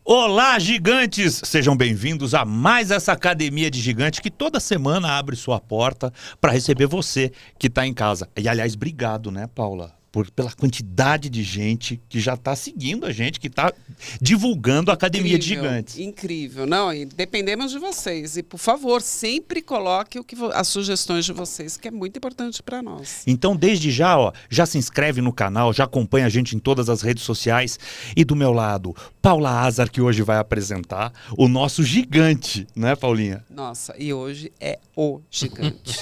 Olá, gigantes! Sejam bem-vindos a mais essa Academia de Gigante que toda semana abre sua porta para receber você que está em casa. E, aliás, obrigado, né, Paula? Pela quantidade de gente que já está seguindo a gente, que está divulgando a Academia de Gigantes. Incrível, não, e dependemos de vocês. E, por favor, sempre coloque as sugestões de vocês, que é muito importante para nós. Então, desde já, já se inscreve no canal, já acompanha a gente em todas as redes sociais. E do meu lado, Paula Azar, que hoje vai apresentar o nosso gigante, né, Paulinha? Nossa, e hoje é o gigante.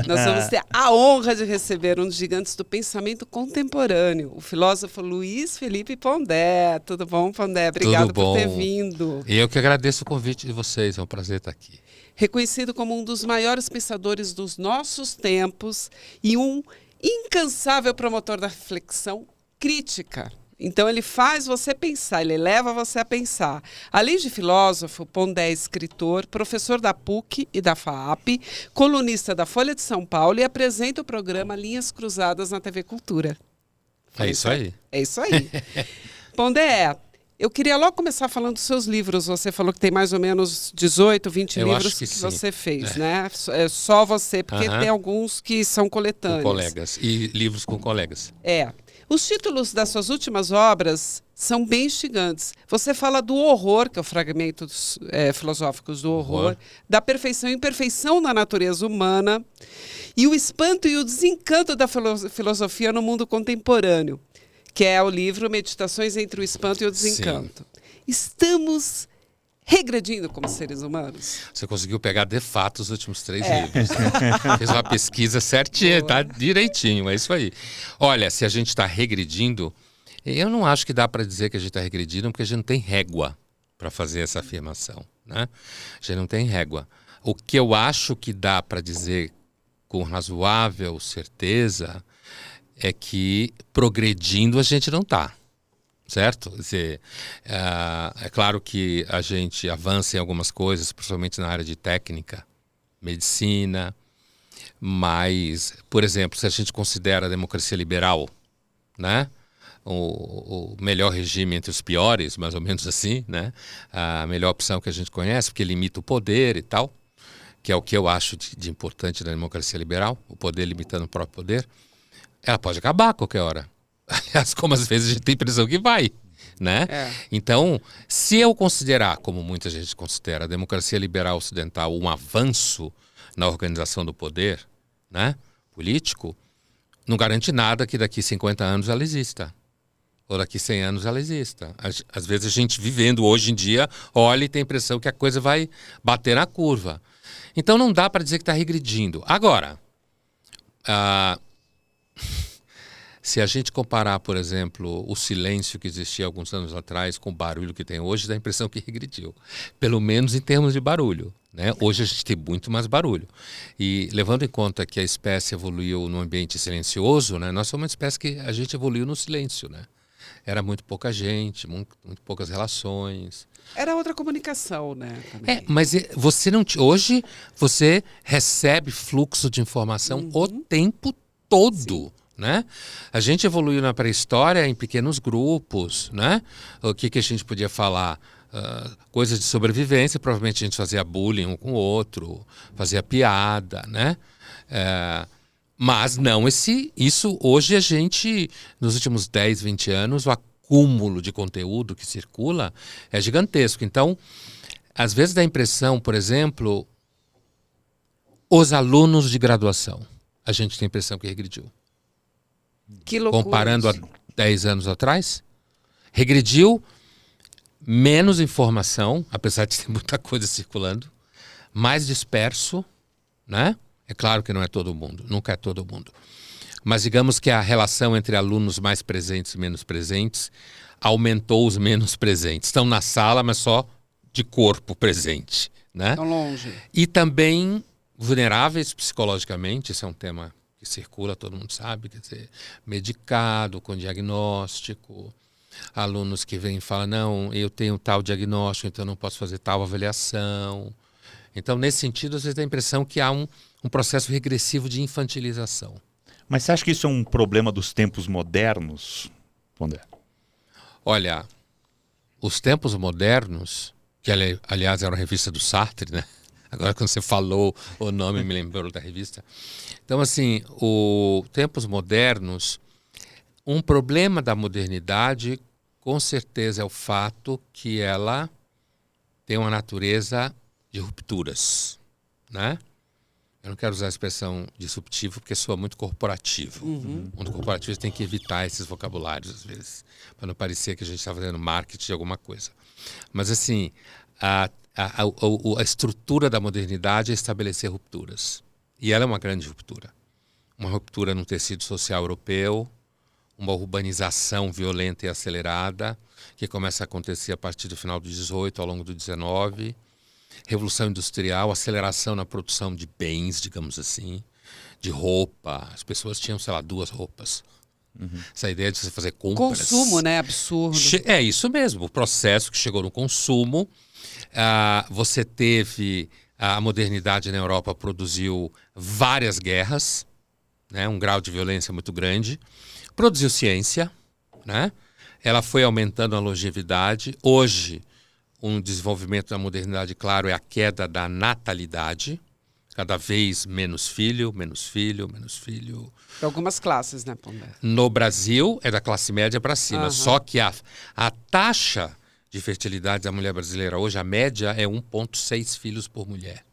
Nós vamos ter a honra de receber um dos gigantes do pensamento contemporâneo, o filósofo Luiz Felipe Pondé. Tudo bom, Pondé? Obrigado por ter vindo. Eu que agradeço o convite de vocês, é um prazer estar aqui. Reconhecido como um dos maiores pensadores dos nossos tempos e um incansável promotor da reflexão crítica. Então ele faz você pensar, ele leva você a pensar. Além de filósofo, Pondé é escritor, professor da PUC e da FAAP, colunista da Folha de São Paulo e apresenta o programa Linhas Cruzadas na TV Cultura. É isso aí. É isso aí. Pondé, eu queria logo começar falando dos seus livros. Você falou que tem mais ou menos 18, 20 livros que você fez, né? É só você, porque tem alguns que são coletâneos. Com colegas. E livros com colegas. Os títulos das suas últimas obras são bem instigantes. Você fala do horror, que é o fragmento filosóficos do horror, da perfeição e imperfeição na natureza humana, e o espanto e o desencanto da filosofia no mundo contemporâneo, que é o livro Meditações entre o Espanto e o Desencanto. Sim. Estamos regredindo como seres humanos? Você conseguiu pegar de fato os últimos 3 livros. Né? Fez uma pesquisa certinha, tá direitinho, é isso aí. Olha, se a gente está regredindo, eu não acho que dá para dizer que a gente está regredindo, porque a gente não tem régua para fazer essa afirmação. Né? A gente não tem régua. O que eu acho que dá para dizer com razoável certeza é que progredindo a gente não está. Certo? Quer dizer, é claro que a gente avança em algumas coisas, principalmente na área de técnica, medicina, mas, por exemplo, se a gente considera a democracia liberal, né? O melhor regime entre os piores, mais ou menos assim, né? A melhor opção que a gente conhece, porque limita o poder e tal, que é o que eu acho de importante na democracia liberal, o poder limitando o próprio poder, ela pode acabar a qualquer hora. Aliás, como às vezes a gente tem a impressão que vai, né? Então, se eu considerar, como muita gente considera, a democracia liberal ocidental um avanço na organização do poder, né, político, não garante nada que daqui 50 anos ela exista. Ou daqui 100 anos ela exista. Às vezes a gente vivendo hoje em dia, olha e tem a impressão que a coisa vai bater na curva. Então não dá para dizer que está regredindo. Agora, se a gente comparar, por exemplo, o silêncio que existia alguns anos atrás com o barulho que tem hoje, dá a impressão que regrediu. Pelo menos em termos de barulho. Né? Hoje a gente tem muito mais barulho. E levando em conta que a espécie evoluiu num ambiente silencioso, né? Nós somos uma espécie que a gente evoluiu no silêncio. Né? Era muito pouca gente, muito poucas relações. Era outra comunicação, né? Mas você não hoje você recebe fluxo de informação o tempo todo. Sim. Né? A gente evoluiu na pré-história em pequenos grupos, né? O que a gente podia falar? Coisas de sobrevivência, provavelmente a gente fazia bullying um com o outro, fazia piada, né? Mas não isso hoje a gente, nos últimos 10, 20 anos, o acúmulo de conteúdo que circula é gigantesco. Então, às vezes dá a impressão, por exemplo, os alunos de graduação, a gente tem a impressão que regrediu. Que loucura. Comparando a 10 anos atrás, regrediu, menos informação, apesar de ter muita coisa circulando, mais disperso, né? É claro que não é todo mundo, nunca é todo mundo. Mas digamos que a relação entre alunos mais presentes e menos presentes aumentou os menos presentes. Estão na sala, mas só de corpo presente, né? Estão longe. E também vulneráveis psicologicamente, esse é um tema que circula, todo mundo sabe, quer dizer, medicado, com diagnóstico, alunos que vêm e falam, não, eu tenho tal diagnóstico, então não posso fazer tal avaliação. Então, nesse sentido, você tem a impressão que há um processo regressivo de infantilização. Mas você acha que isso é um problema dos tempos modernos, Pondé? Olha, Os Tempos Modernos, que aliás era uma revista do Sartre, né? Agora quando você falou o nome me lembrou da revista. Então assim, o Tempos Modernos, um problema da modernidade com certeza é o fato que ela tem uma natureza de rupturas, né? Eu não quero usar a expressão disruptivo porque soa muito corporativo. O mundo corporativo tem que evitar esses vocabulários às vezes, para não parecer que a gente está fazendo marketing de alguma coisa. Mas assim, a estrutura da modernidade é estabelecer rupturas. E ela é uma grande ruptura. Uma ruptura no tecido social europeu, uma urbanização violenta e acelerada, que começa a acontecer a partir do final do 18 ao longo do 19, revolução industrial, aceleração na produção de bens, digamos assim, de roupa. As pessoas tinham, sei lá, 2 roupas. Essa ideia de você fazer compras. Consumo, né? Absurdo. É isso mesmo, o processo que chegou no consumo. Você teve a modernidade na Europa, produziu várias guerras, né? Um grau de violência muito grande. Produziu ciência, né? Ela foi aumentando a longevidade. Hoje, um desenvolvimento da modernidade, claro, é a queda da natalidade. Cada vez menos filho, menos filho, menos filho. Para algumas classes, né, Pondé? No Brasil, é da classe média para cima. Só que a taxa de fertilidade da mulher brasileira hoje, a média é 1,6 filhos por mulher.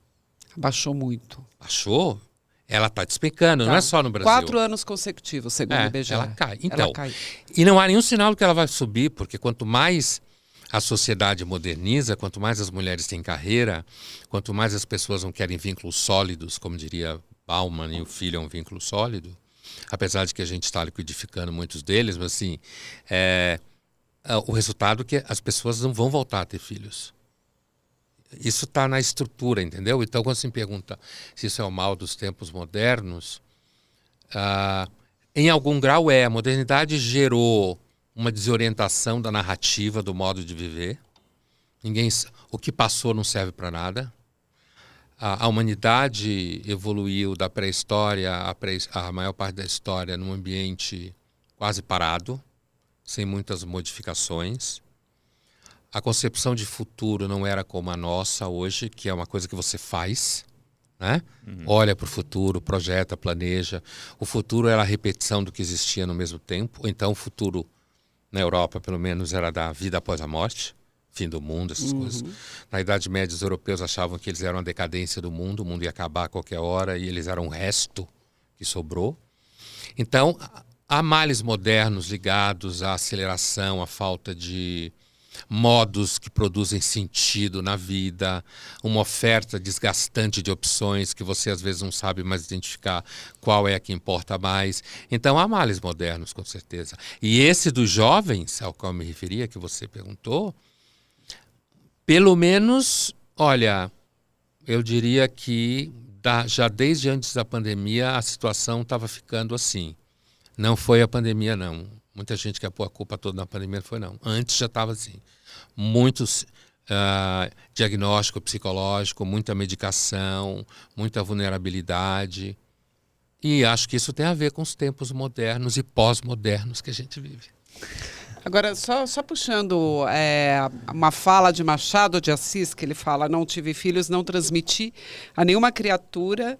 Baixou muito. Baixou? Ela está despencando, não é só no Brasil. 4 anos consecutivos, segundo o IBGE. Ela cai. Então, ela cai. E não há nenhum sinal de que ela vai subir, porque quanto mais a sociedade moderniza, quanto mais as mulheres têm carreira, quanto mais as pessoas não querem vínculos sólidos, como diria Bauman, e o filho é um vínculo sólido, apesar de que a gente está liquidificando muitos deles, mas assim, o resultado é que as pessoas não vão voltar a ter filhos. Isso está na estrutura, entendeu? Então, quando se me pergunta se isso é o mal dos tempos modernos, em algum grau a modernidade gerou uma desorientação da narrativa, do modo de viver. O que passou não serve para nada. A humanidade evoluiu da pré-história a maior parte da história num ambiente quase parado, sem muitas modificações. A concepção de futuro não era como a nossa hoje, que é uma coisa que você faz, né? Olha para o futuro, projeta, planeja. O futuro era a repetição do que existia no mesmo tempo. Então o futuro, na Europa pelo menos, era da vida após a morte, fim do mundo, essas coisas. Na Idade Média, os europeus achavam que eles eram a decadência do mundo, o mundo ia acabar a qualquer hora e eles eram o resto que sobrou. Então, há males modernos ligados à aceleração, à falta de modos que produzem sentido na vida, uma oferta desgastante de opções que você às vezes não sabe mais identificar qual é a que importa mais. Então há males modernos, com certeza. E esse dos jovens, ao qual eu me referia, que você perguntou, pelo menos, olha, eu diria que já desde antes da pandemia a situação estava ficando assim. Não foi a pandemia, não. Muita gente quer pôr a culpa toda na pandemia, não foi não. Antes já estava assim. Muitos diagnóstico psicológico, muita medicação, muita vulnerabilidade. E acho que isso tem a ver com os tempos modernos e pós-modernos que a gente vive. Agora, só puxando uma fala de Machado de Assis, que ele fala: não tive filhos, não transmiti a nenhuma criatura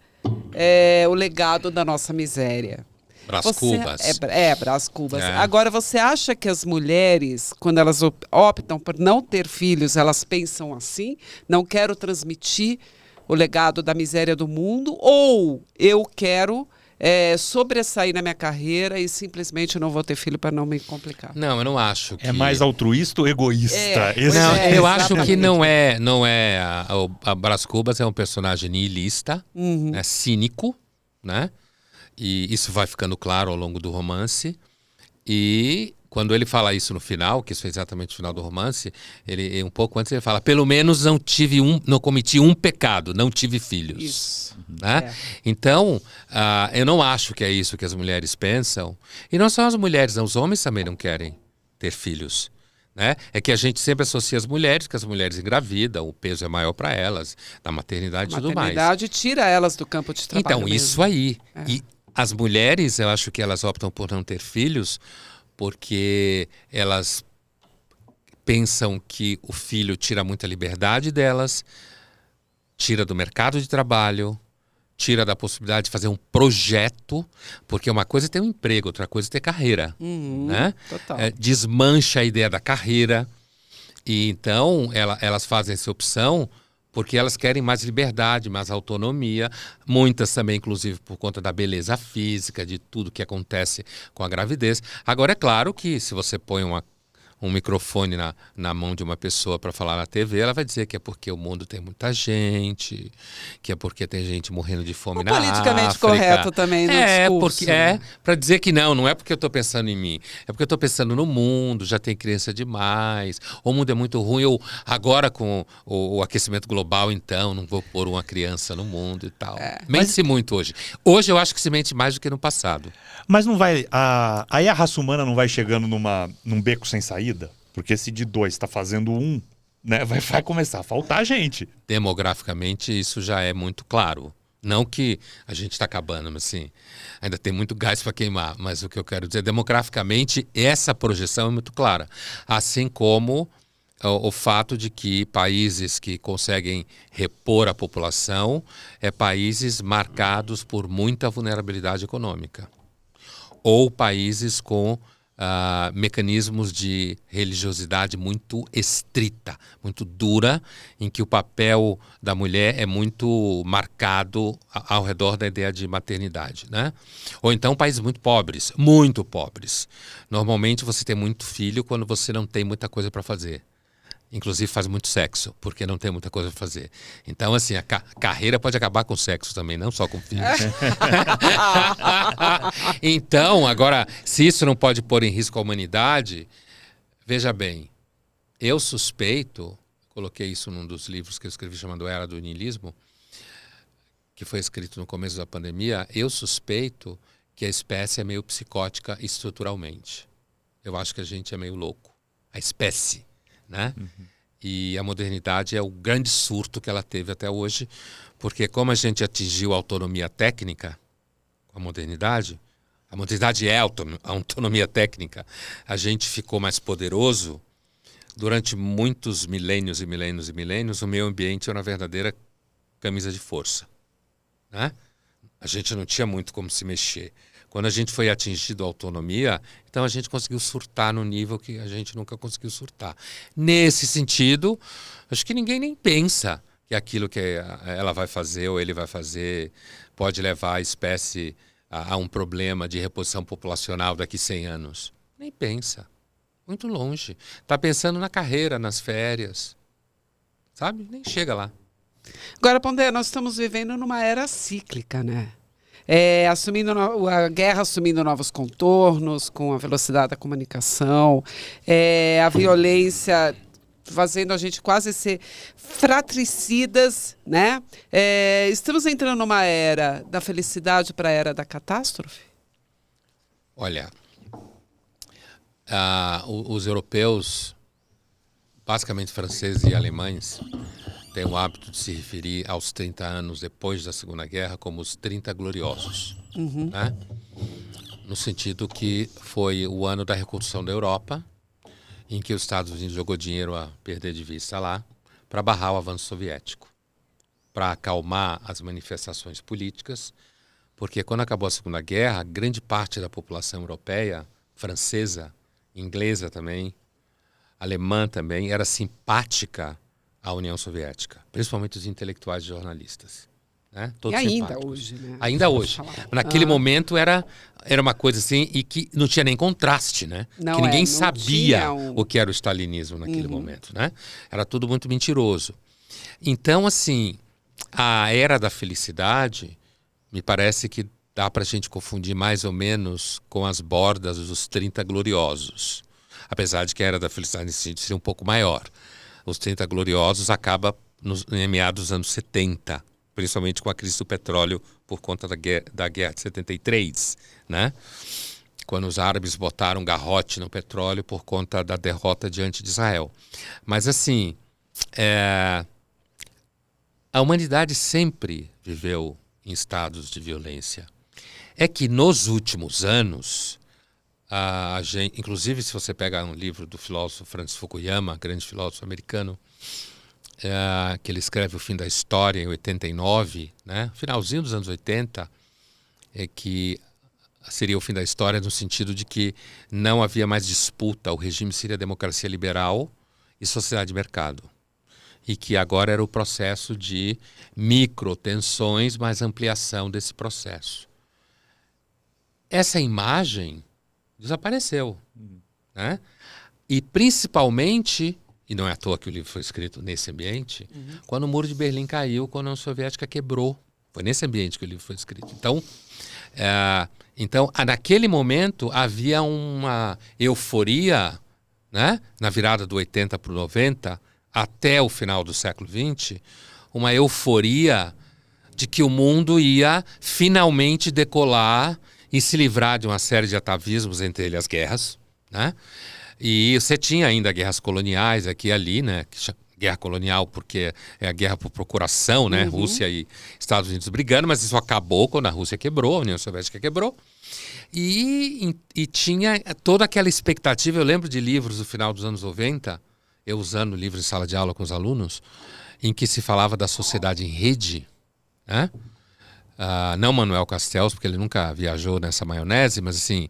o legado da nossa miséria. Brás Cubas. Brás Cubas. Agora, você acha que as mulheres, quando elas optam por não ter filhos, elas pensam assim? Não quero transmitir o legado da miséria do mundo? Ou eu quero sobressair na minha carreira e simplesmente não vou ter filho para não me complicar? Não, eu não acho que... É mais altruísta ou egoísta? Eu acho que não é a Brás Cubas é um personagem nihilista, cínico, né? E isso vai ficando claro ao longo do romance. E quando ele fala isso no final, que isso é exatamente o final do romance, ele um pouco antes ele fala: pelo menos não cometi um pecado, não tive filhos. Isso. Né? Então, eu não acho que é isso que as mulheres pensam. E não só as mulheres, os homens também não querem ter filhos. Né? É que a gente sempre associa as mulheres, que as mulheres engravidam, o peso é maior para elas, da maternidade e tudo mais. A maternidade tira elas do campo de trabalho. Então, mesmo. Isso aí. E as mulheres, eu acho que elas optam por não ter filhos porque elas pensam que o filho tira muita liberdade delas, tira do mercado de trabalho, tira da possibilidade de fazer um projeto, porque uma coisa é ter um emprego, outra coisa é ter carreira. Né? Total. Desmancha a ideia da carreira. E então elas fazem essa opção porque elas querem mais liberdade, mais autonomia. Muitas também, inclusive, por conta da beleza física, de tudo que acontece com a gravidez. Agora, é claro que se você põe um microfone na mão de uma pessoa para falar na TV, ela vai dizer que é porque o mundo tem muita gente, que é porque tem gente morrendo de fome na politicamente África. correto também no discurso. Porque para dizer que não é porque eu estou pensando em mim, é porque eu estou pensando no mundo, já tem criança demais, o mundo é muito ruim, eu agora com o aquecimento global, então, não vou pôr uma criança no mundo e tal. Mente-se muito hoje. Hoje eu acho que se mente mais do que no passado. Mas não vai. Aí a raça humana não vai chegando num beco sem saída? Porque se de 2 está fazendo 1, né, vai começar a faltar gente. Demograficamente, isso já é muito claro. Não que a gente está acabando, mas assim, ainda tem muito gás para queimar. Mas o que eu quero dizer, demograficamente, essa projeção é muito clara. Assim como o fato de que países que conseguem repor a população países marcados por muita vulnerabilidade econômica. Ou países com mecanismos de religiosidade muito estrita, muito dura, em que o papel da mulher é muito marcado ao redor da ideia de maternidade, né? Ou então países muito pobres. Normalmente você tem muito filho quando você não tem muita coisa para fazer. Inclusive faz muito sexo, porque não tem muita coisa para fazer. Então, assim, a carreira pode acabar com sexo também, não só com filhos. Então, agora, se isso não pode pôr em risco a humanidade, veja bem, eu suspeito, coloquei isso num dos livros que eu escrevi chamado Era do Niilismo, que foi escrito no começo da pandemia, eu suspeito que a espécie é meio psicótica estruturalmente. Eu acho que a gente é meio louco. A espécie. Né? E a modernidade é o grande surto que ela teve até hoje, porque como a gente atingiu a autonomia técnica com a modernidade é a autonomia técnica, a gente ficou mais poderoso. Durante muitos milênios e milênios e milênios, o meio ambiente era uma verdadeira camisa de força. Né? A gente não tinha muito como se mexer. Quando a gente foi atingido a autonomia, então a gente conseguiu surtar no nível que a gente nunca conseguiu surtar. Nesse sentido, acho que ninguém nem pensa que aquilo que ela vai fazer ou ele vai fazer pode levar a espécie a um problema de reposição populacional daqui 100 anos. Nem pensa. Muito longe. Está pensando na carreira, nas férias. Sabe? Nem chega lá. Agora, Pondé, nós estamos vivendo numa era cíclica, né? A guerra assumindo novos contornos, com a velocidade da comunicação, a violência fazendo a gente quase ser fratricidas, né? Estamos entrando numa era da felicidade para a era da catástrofe? Olha, os europeus, basicamente franceses e alemães, tem o hábito de se referir aos 30 anos depois da Segunda Guerra como os 30 gloriosos. Né? No sentido que foi o ano da reconstrução da Europa, em que os Estados Unidos jogou dinheiro a perder de vista lá, para barrar o avanço soviético, para acalmar as manifestações políticas, porque quando acabou a Segunda Guerra, grande parte da população europeia, francesa, inglesa também, alemã também, era simpática à União Soviética, principalmente os intelectuais e jornalistas. Né? Todos e ainda simpáticos. hoje, né? Ainda hoje. Naquele momento era uma coisa assim, e que não tinha nem contraste, né? Não, que ninguém não sabia o que era o stalinismo naquele momento, né? Era tudo muito mentiroso. Então, assim, a era da felicidade, me parece que dá para a gente confundir mais ou menos com as bordas dos 30 gloriosos. Apesar de que a era da felicidade nesse sentido seria um pouco maior. Os 30 gloriosos acaba em meados dos anos 70, principalmente com a crise do petróleo por conta da guerra de 73, né? Quando os árabes botaram garrote no petróleo por conta da derrota diante de Israel. Mas assim, a humanidade sempre viveu em estados de violência. É que nos últimos anos, Inclusive, se você pega um livro do filósofo Francis Fukuyama, grande filósofo americano, que ele escreve O Fim da História em 89, né? Finalzinho dos anos 80, que seria o fim da história no sentido de que não havia mais disputa, o regime seria democracia liberal e sociedade de mercado. E que agora era o processo de microtensões, mais ampliação desse processo. Essa imagem desapareceu, né? E principalmente, e não é à toa que o livro foi escrito nesse ambiente, quando o Muro de Berlim caiu, quando a União Soviética quebrou. Foi nesse ambiente que o livro foi escrito. Então, naquele momento, havia uma euforia, né? Na virada do 80 para o 90, até o final do século XX, uma euforia de que o mundo ia finalmente decolar e se livrar de uma série de atavismos, entre eles as guerras, né? E você tinha ainda guerras coloniais aqui e ali, né? Guerra colonial porque é a guerra por procuração, né? Rússia e Estados Unidos brigando, mas isso acabou quando a Rússia quebrou, a União Soviética quebrou. E tinha toda aquela expectativa. Eu lembro de livros do final dos anos 90, eu usando livros em sala de aula com os alunos, em que se falava da sociedade em rede, né? Não Manuel Castells, porque ele nunca viajou nessa maionese, mas assim,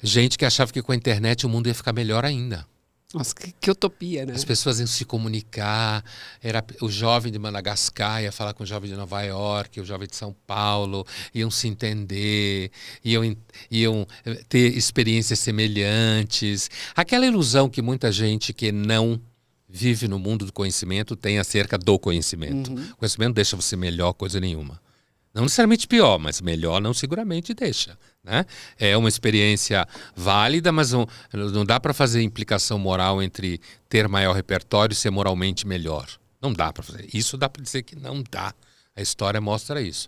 gente que achava que com a internet o mundo ia ficar melhor ainda. Nossa, que utopia, né? As pessoas iam se comunicar, era o jovem de Madagascar ia falar com o jovem de Nova York, o jovem de São Paulo, iam se entender, iam ter experiências semelhantes. Aquela ilusão que muita gente que não vive no mundo do conhecimento tem acerca do conhecimento. O conhecimento deixa você melhor coisa nenhuma. Não necessariamente pior, mas melhor não seguramente deixa, né? É uma experiência válida, mas não dá para fazer implicação moral entre ter maior repertório e ser moralmente melhor. Não dá para fazer. Isso dá para dizer que não dá. A história mostra isso.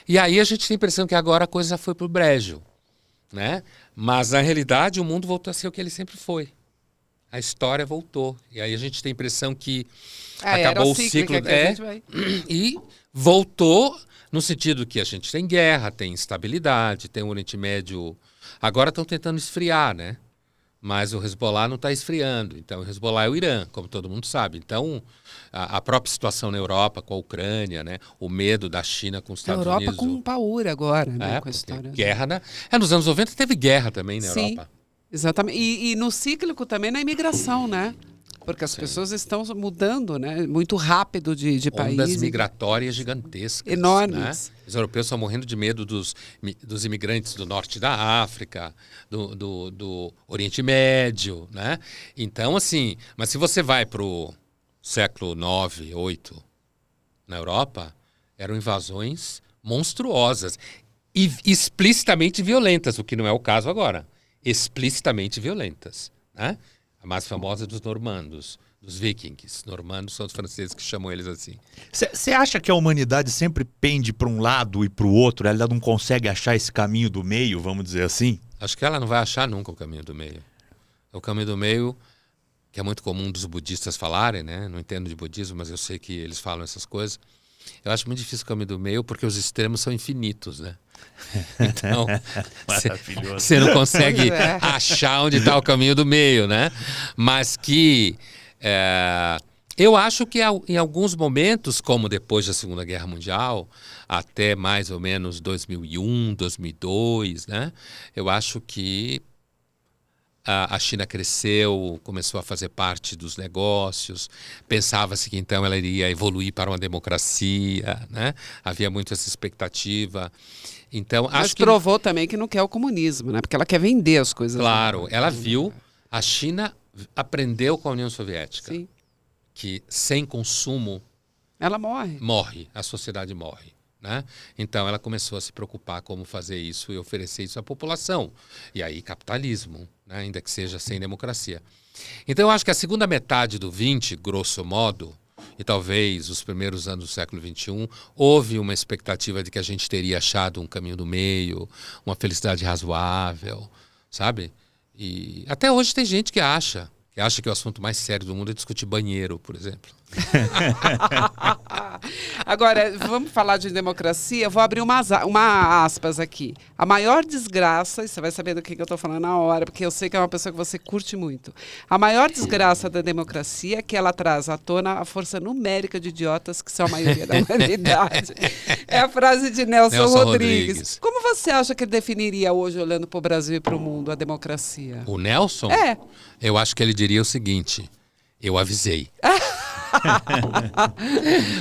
E aí a gente tem a impressão que agora a coisa foi pro brejo, né? Mas na realidade o mundo voltou a ser o que ele sempre foi. A história voltou. E aí a gente tem a impressão que acabou o ciclo. E voltou no sentido que a gente tem guerra, tem instabilidade, tem o Oriente Médio. Agora estão tentando esfriar, né? Mas o Hezbollah não está esfriando. Então o Hezbollah é o Irã, como todo mundo sabe. Então a própria situação na Europa com a Ucrânia, né? O medo da China com os Estados Unidos. A Europa com um paura agora, né? Com a história. Guerra, né? Nos anos 90 teve guerra também na Europa. Exatamente. E no cíclico também na imigração, né? Porque as pessoas estão mudando, né? Muito rápido de país. Ondas migratórias gigantescas. Enormes. Né? Os europeus estão morrendo de medo dos imigrantes do norte da África, do Oriente Médio, né? Então, assim, mas se você vai para o século IX, VIII, na Europa, eram invasões monstruosas e explicitamente violentas, o que não é o caso agora. Explicitamente violentas, né? A mais famosa dos normandos, dos vikings. Normandos são os franceses que chamam eles assim. Você acha que a humanidade sempre pende para um lado e para o outro? Ela não consegue achar esse caminho do meio, vamos dizer assim? Acho que ela não vai achar nunca o caminho do meio. O caminho do meio, que é muito comum dos budistas falarem, né? Não entendo de budismo, mas eu sei que eles falam essas coisas. Eu acho muito difícil o caminho do meio porque os extremos são infinitos, né? Então, você não consegue achar onde está o caminho do meio, né? Mas que eu acho que em alguns momentos, como depois da Segunda Guerra Mundial, até mais ou menos 2001, 2002, né? Eu acho que a China cresceu, começou a fazer parte dos negócios, pensava-se que então ela iria evoluir para uma democracia, né? Havia muito essa expectativa. Então, mas provou também que não quer o comunismo, né? Porque ela quer vender as coisas. Claro, ela viu, a China aprendeu com a União Soviética. Sim. Que sem consumo ela morre, a sociedade morre. Né? Então ela começou a se preocupar como fazer isso e oferecer isso à população. E aí capitalismo, né? Ainda que seja sem democracia. Então eu acho que a segunda metade do 20, grosso modo, e talvez os primeiros anos do século XXI, houve uma expectativa de que a gente teria achado um caminho do meio, uma felicidade razoável, sabe? E até hoje tem gente que acha que o assunto mais sério do mundo é discutir banheiro, por exemplo. Agora, vamos falar de democracia. Eu vou abrir uma aspas aqui. A maior desgraça, e você vai saber do que eu estou falando na hora, porque eu sei que é uma pessoa que você curte muito. A maior desgraça da democracia é que ela traz à tona a força numérica de idiotas que são a maioria da humanidade. É a frase de Nelson Rodrigues. Como você acha que ele definiria hoje, olhando para o Brasil e para o mundo, a democracia? O Nelson? É. Eu acho que ele diria o seguinte: eu avisei.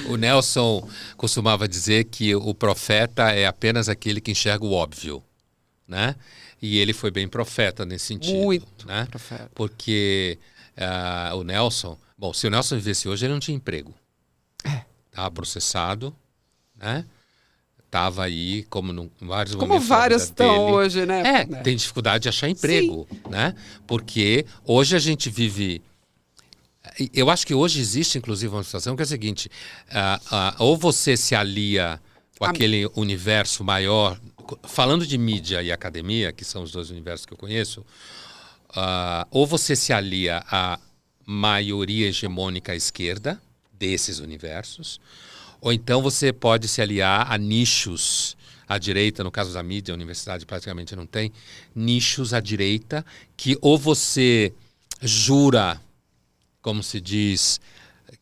O Nelson costumava dizer que o profeta é apenas aquele que enxerga o óbvio, né? E ele foi bem profeta nesse sentido. Muito, né? profeta. Porque o Nelson... Bom, se o Nelson vivesse hoje, ele não tinha emprego. Estava processado, né? Estava aí, como em vários momentos. Como vários estão hoje, né? Tem dificuldade de achar emprego, né? Porque hoje a gente vive... Eu acho que hoje existe, inclusive, uma situação que é a seguinte: ou você se alia com aquele universo maior, falando de mídia e academia, que são os dois universos que eu conheço, ou você se alia à maioria hegemônica à esquerda desses universos, ou então você pode se aliar a nichos à direita. No caso da mídia, a universidade praticamente não tem nichos à direita, que ou você jura, como se diz,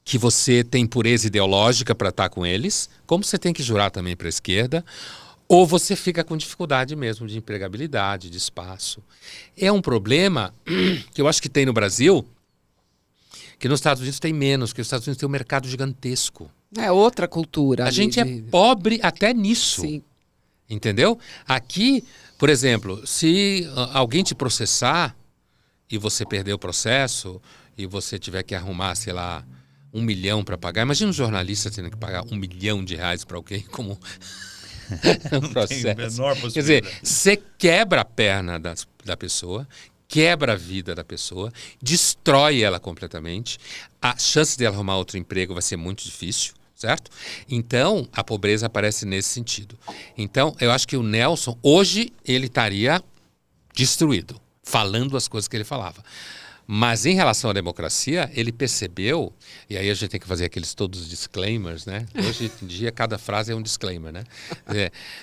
que você tem pureza ideológica para estar com eles, como você tem que jurar também para a esquerda, ou você fica com dificuldade mesmo de empregabilidade, de espaço. É um problema que eu acho que tem no Brasil, que nos Estados Unidos tem menos, porque os Estados Unidos tem um mercado gigantesco. É outra cultura. A gente é pobre até nisso. Sim. Entendeu? Aqui, por exemplo, se alguém te processar e você perder o processo e você tiver que arrumar, sei lá, 1 milhão para pagar. Imagina um jornalista tendo que pagar R$1 milhão para alguém como um processo. Tem a menor possibilidade. Quer dizer, você quebra a perna da pessoa, quebra a vida da pessoa, destrói ela completamente. A chance dela arrumar outro emprego vai ser muito difícil, certo? Então, a pobreza aparece nesse sentido. Então, eu acho que o Nelson, hoje, ele estaria destruído, falando as coisas que ele falava. Mas em relação à democracia, ele percebeu, e aí a gente tem que fazer aqueles todos os disclaimers, né? Hoje em dia, cada frase é um disclaimer, né?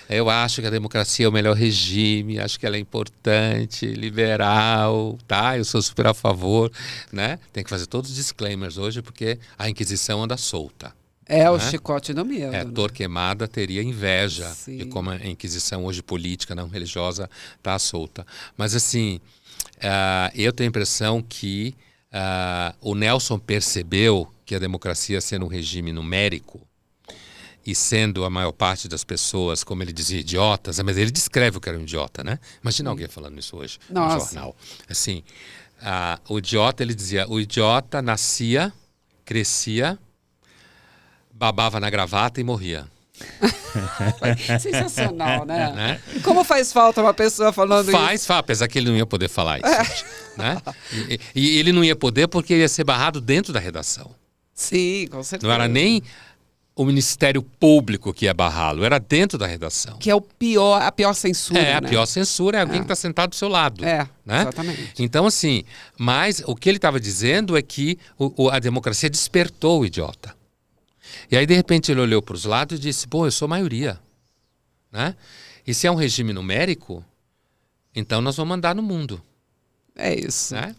Eu acho que a democracia é o melhor regime, acho que ela é importante, liberal, tá? Eu sou super a favor, né? Tem que fazer todos os disclaimers hoje, porque a Inquisição anda solta. O chicote do medo. Né? Torquemada teria inveja Sim. de como a Inquisição hoje política, não religiosa, está solta. Mas assim... eu tenho a impressão que o Nelson percebeu que a democracia, sendo um regime numérico e sendo a maior parte das pessoas, como ele dizia, idiotas, mas ele descreve o que era um idiota, né? Imagina alguém falando isso hoje no jornal. Assim, o idiota, ele dizia, o idiota nascia, crescia, babava na gravata e morria. Sensacional, né? Como faz falta uma pessoa falando isso? Faz, apesar que ele não ia poder falar isso. Né? E ele não ia poder porque ia ser barrado dentro da redação. Sim, com certeza. Não era nem o Ministério Público que ia barrá-lo, era dentro da redação. Que é a pior censura, a pior censura é alguém que está sentado do seu lado. Né? Exatamente. Então, assim, mas o que ele estava dizendo é que a democracia despertou o idiota. E aí, de repente, ele olhou para os lados e disse, eu sou maioria. Né? E se é um regime numérico, então nós vamos mandar no mundo. É isso. Né?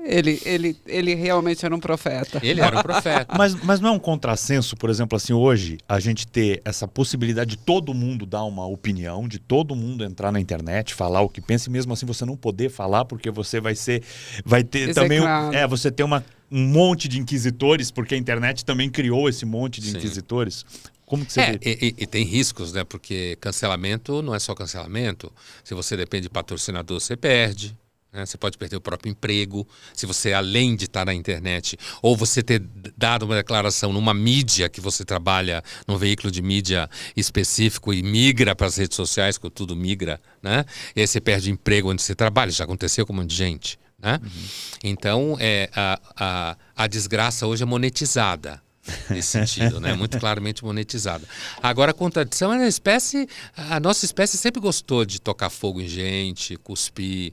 Ele realmente era um profeta. Ele era um profeta. Mas não é um contrassenso, por exemplo, assim, hoje, a gente ter essa possibilidade de todo mundo dar uma opinião, de todo mundo entrar na internet, falar o que pensa, e mesmo assim você não poder falar, porque você vai ter também... você tem um monte de inquisitores, porque a internet também criou esse monte de inquisitores. Como que você vê? E tem riscos, né? Porque cancelamento não é só cancelamento. Se você depende de patrocinador, você perde. Né? Você pode perder o próprio emprego. Se você, além de estar na internet, ou você ter dado uma declaração numa mídia que você trabalha, num veículo de mídia específico e migra para as redes sociais, que tudo migra, né? E aí você perde emprego onde você trabalha. Já aconteceu com um monte de gente. Né? Então, a desgraça hoje é monetizada, nesse sentido, né? Muito claramente monetizada. Agora, a contradição é a nossa espécie sempre gostou de tocar fogo em gente, cuspir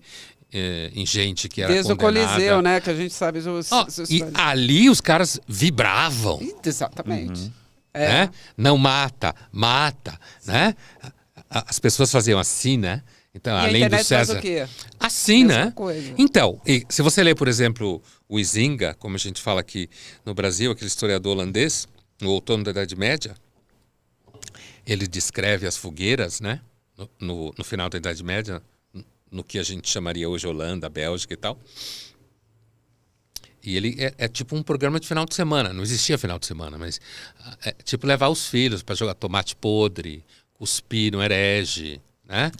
em gente que era desde condenada. Desde o Coliseu, né? Que a gente sabe... E ali os caras vibravam. Exatamente. né? Não mata, né? As pessoas faziam assim, né? Então, E a além do internet faz César... o quê? Assim, Mesma né? coisa. Então, se você lê, por exemplo, o Huizinga, como a gente fala aqui no Brasil, aquele historiador holandês, o outono da Idade Média, ele descreve as fogueiras, né? No final da Idade Média, no que a gente chamaria hoje Holanda, Bélgica e tal. E ele é tipo um programa de final de semana. Não existia final de semana, mas é tipo levar os filhos para jogar tomate podre, cuspir no herege, né?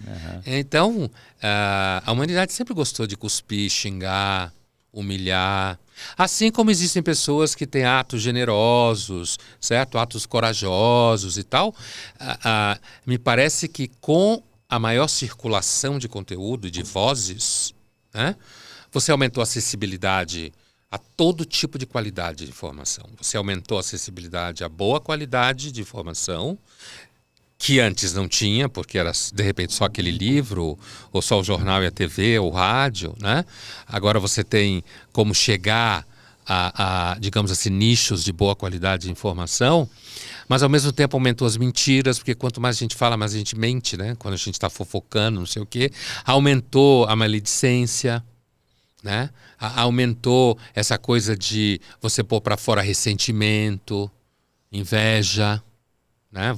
Então, a humanidade sempre gostou de cuspir, xingar, humilhar. Assim como existem pessoas que têm atos generosos, certo? Atos corajosos e tal. Me parece que com a maior circulação de conteúdo e de vozes, né? Você aumentou a acessibilidade a todo tipo de qualidade de informação. Você aumentou a acessibilidade a boa qualidade de informação, que antes não tinha, porque era, de repente, só aquele livro, ou só o jornal e a TV, ou o rádio, né? Agora você tem como chegar a, digamos assim, nichos de boa qualidade de informação, mas ao mesmo tempo aumentou as mentiras, porque quanto mais a gente fala, mais a gente mente, né? Quando a gente está fofocando, não sei o quê. Aumentou a maledicência, né? Aumentou essa coisa de você pôr para fora ressentimento, inveja, né?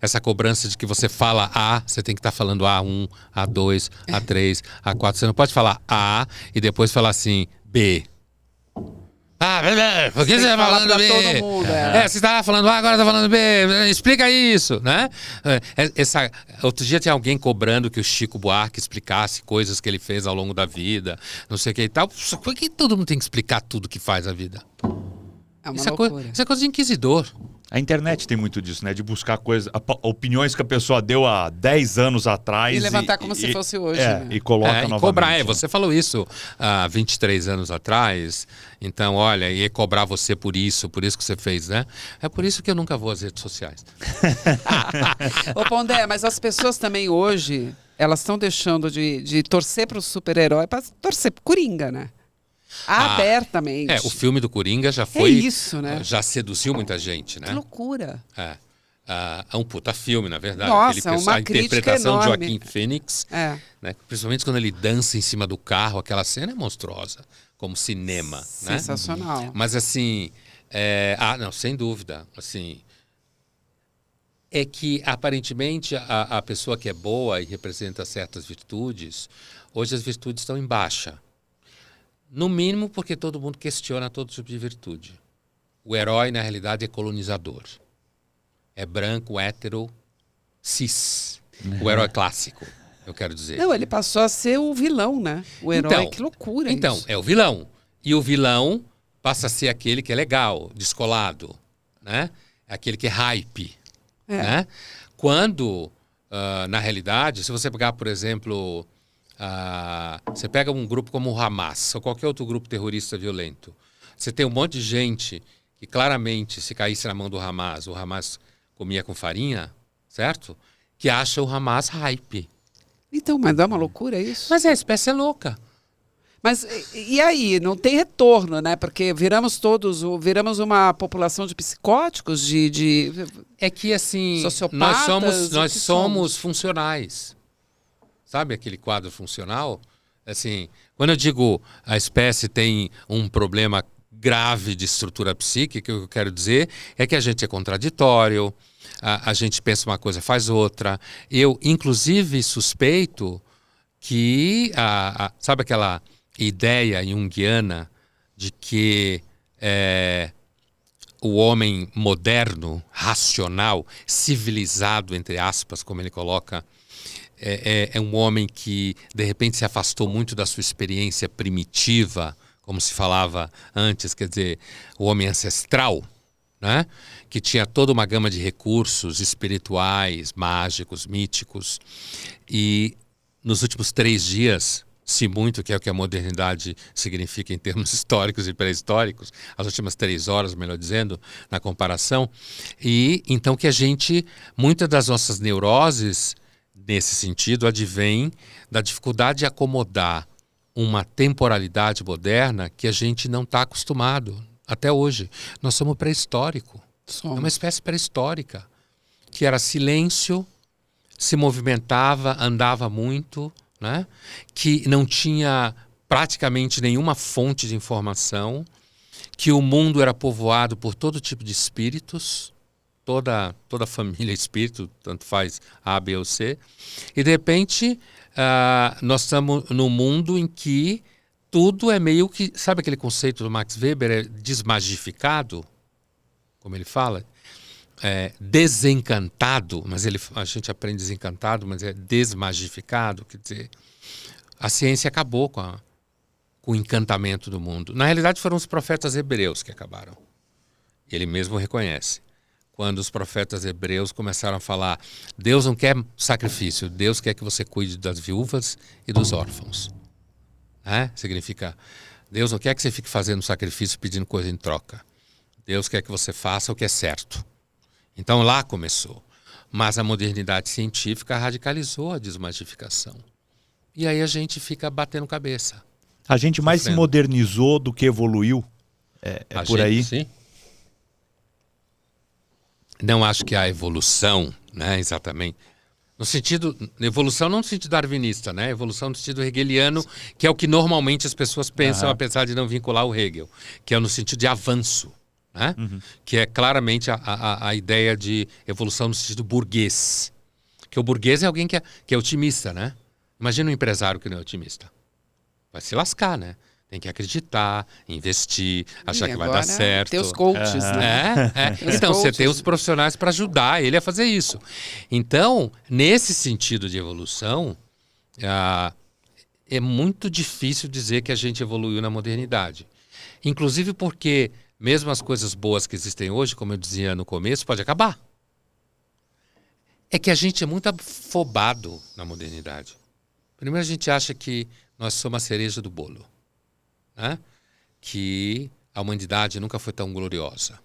Essa cobrança de que você fala A, você tem que estar falando A1, A2, A3, A4. Você não pode falar A e depois falar assim, B. Por que você está falando B? Todo mundo, você estava falando A, agora está falando B. Explica isso, né? Outro dia tinha alguém cobrando que o Chico Buarque explicasse coisas que ele fez ao longo da vida, não sei o que e tal. Por que todo mundo tem que explicar tudo que faz a vida? É uma Isso loucura. é coisa de inquisidor. A internet tem muito disso, né? De buscar coisas, opiniões que a pessoa deu há 10 anos atrás. E levantar como se fosse hoje, né? E coloca E novamente. cobrar, né? você falou isso há 23 anos atrás, então olha, ia cobrar você por isso que você fez, né? É por isso que eu nunca vou às redes sociais. Ô Pondé, mas as pessoas também hoje, elas estão deixando de torcer para o super-herói para torcer pro Coringa, né? Abertamente. O filme do Coringa já É foi... isso, né? Já seduziu muita gente, né? Que loucura. É um puta filme, na verdade. Nossa, uma a crítica interpretação de enorme. Joaquim Phoenix, É. né? Principalmente quando ele dança em cima do carro, aquela cena é monstruosa, como cinema, né? Sensacional. Mas assim, não, sem dúvida, assim, é que aparentemente a pessoa que é boa e representa certas virtudes, hoje as virtudes estão em baixa. No mínimo porque todo mundo questiona todo tipo de virtude. O herói, na realidade, é colonizador. É branco, hétero, cis. O herói clássico, eu quero dizer. Não, ele passou a ser o vilão, né? O herói, Então, que loucura Então, isso. é o vilão. E o vilão passa a ser aquele que é legal, descolado, né? Aquele que é hype, né? Quando, na realidade, se você pegar, por exemplo... você pega um grupo como o Hamas ou qualquer outro grupo terrorista violento, você tem um monte de gente que claramente, se caísse na mão do Hamas, o Hamas comia com farinha, certo? Que acha o Hamas hype. Então, mas dá uma loucura isso? Mas a espécie é louca. Mas e aí? Não tem retorno, né? Porque viramos uma população de psicóticos, É que assim, sociopatas, nós somos funcionais. Sabe aquele quadro funcional? Assim, quando eu digo a espécie tem um problema grave de estrutura psíquica, o que eu quero dizer é que a gente é contraditório, a gente pensa uma coisa, faz outra. Eu, inclusive, suspeito que, sabe aquela ideia junguiana de que o homem moderno, racional, civilizado, entre aspas, como ele coloca, é um homem que, de repente, se afastou muito da sua experiência primitiva, como se falava antes, quer dizer, o homem ancestral, né? Que tinha toda uma gama de recursos espirituais, mágicos, míticos. E nos últimos 3 dias, se muito, que é o que a modernidade significa em termos históricos e pré-históricos, as últimas 3 horas, melhor dizendo, na comparação, e então que muitas das nossas neuroses, nesse sentido, advém da dificuldade de acomodar uma temporalidade moderna que a gente não está acostumado até hoje. Nós somos pré-histórico. É uma espécie pré-histórica, que era silêncio, se movimentava, andava muito, né? Que não tinha praticamente nenhuma fonte de informação, que o mundo era povoado por todo tipo de espíritos, toda família espírito, tanto faz A, B ou C, e de repente nós estamos num mundo em que tudo é meio que, sabe aquele conceito do Max Weber, é desmagificado, como ele fala? Desencantado, mas a gente aprende desencantado, mas é desmagificado, quer dizer, a ciência acabou com o encantamento do mundo. Na realidade foram os profetas hebreus que acabaram. Ele mesmo reconhece. Quando os profetas hebreus começaram a falar, Deus não quer sacrifício, Deus quer que você cuide das viúvas e dos órfãos. Significa, Deus não quer que você fique fazendo sacrifício pedindo coisa em troca. Deus quer que você faça o que é certo. Então lá começou. Mas a modernidade científica radicalizou a desmagificação. E aí a gente fica batendo cabeça. A gente mais se modernizou do que evoluiu? Por aí? Sim. Não acho que a evolução, né, exatamente. No sentido, evolução não no sentido darwinista, né? Evolução no sentido hegeliano, que é o que normalmente as pessoas pensam, apesar de não vincular o Hegel, que é no sentido de avanço, né? Que é claramente a ideia de evolução no sentido burguês. Que o burguês é alguém que é otimista, né? Imagina um empresário que não é otimista. Vai se lascar, né? Tem que acreditar, investir, achar que vai dar certo. Tem os coaches, né? Então, você tem os profissionais para ajudar ele a fazer isso. Então, nesse sentido de evolução, é muito difícil dizer que a gente evoluiu na modernidade. Inclusive porque, mesmo as coisas boas que existem hoje, como eu dizia no começo, pode acabar. É que a gente é muito afobado na modernidade. Primeiro, a gente acha que nós somos a cereja do bolo. Né? Que a humanidade nunca foi tão gloriosa,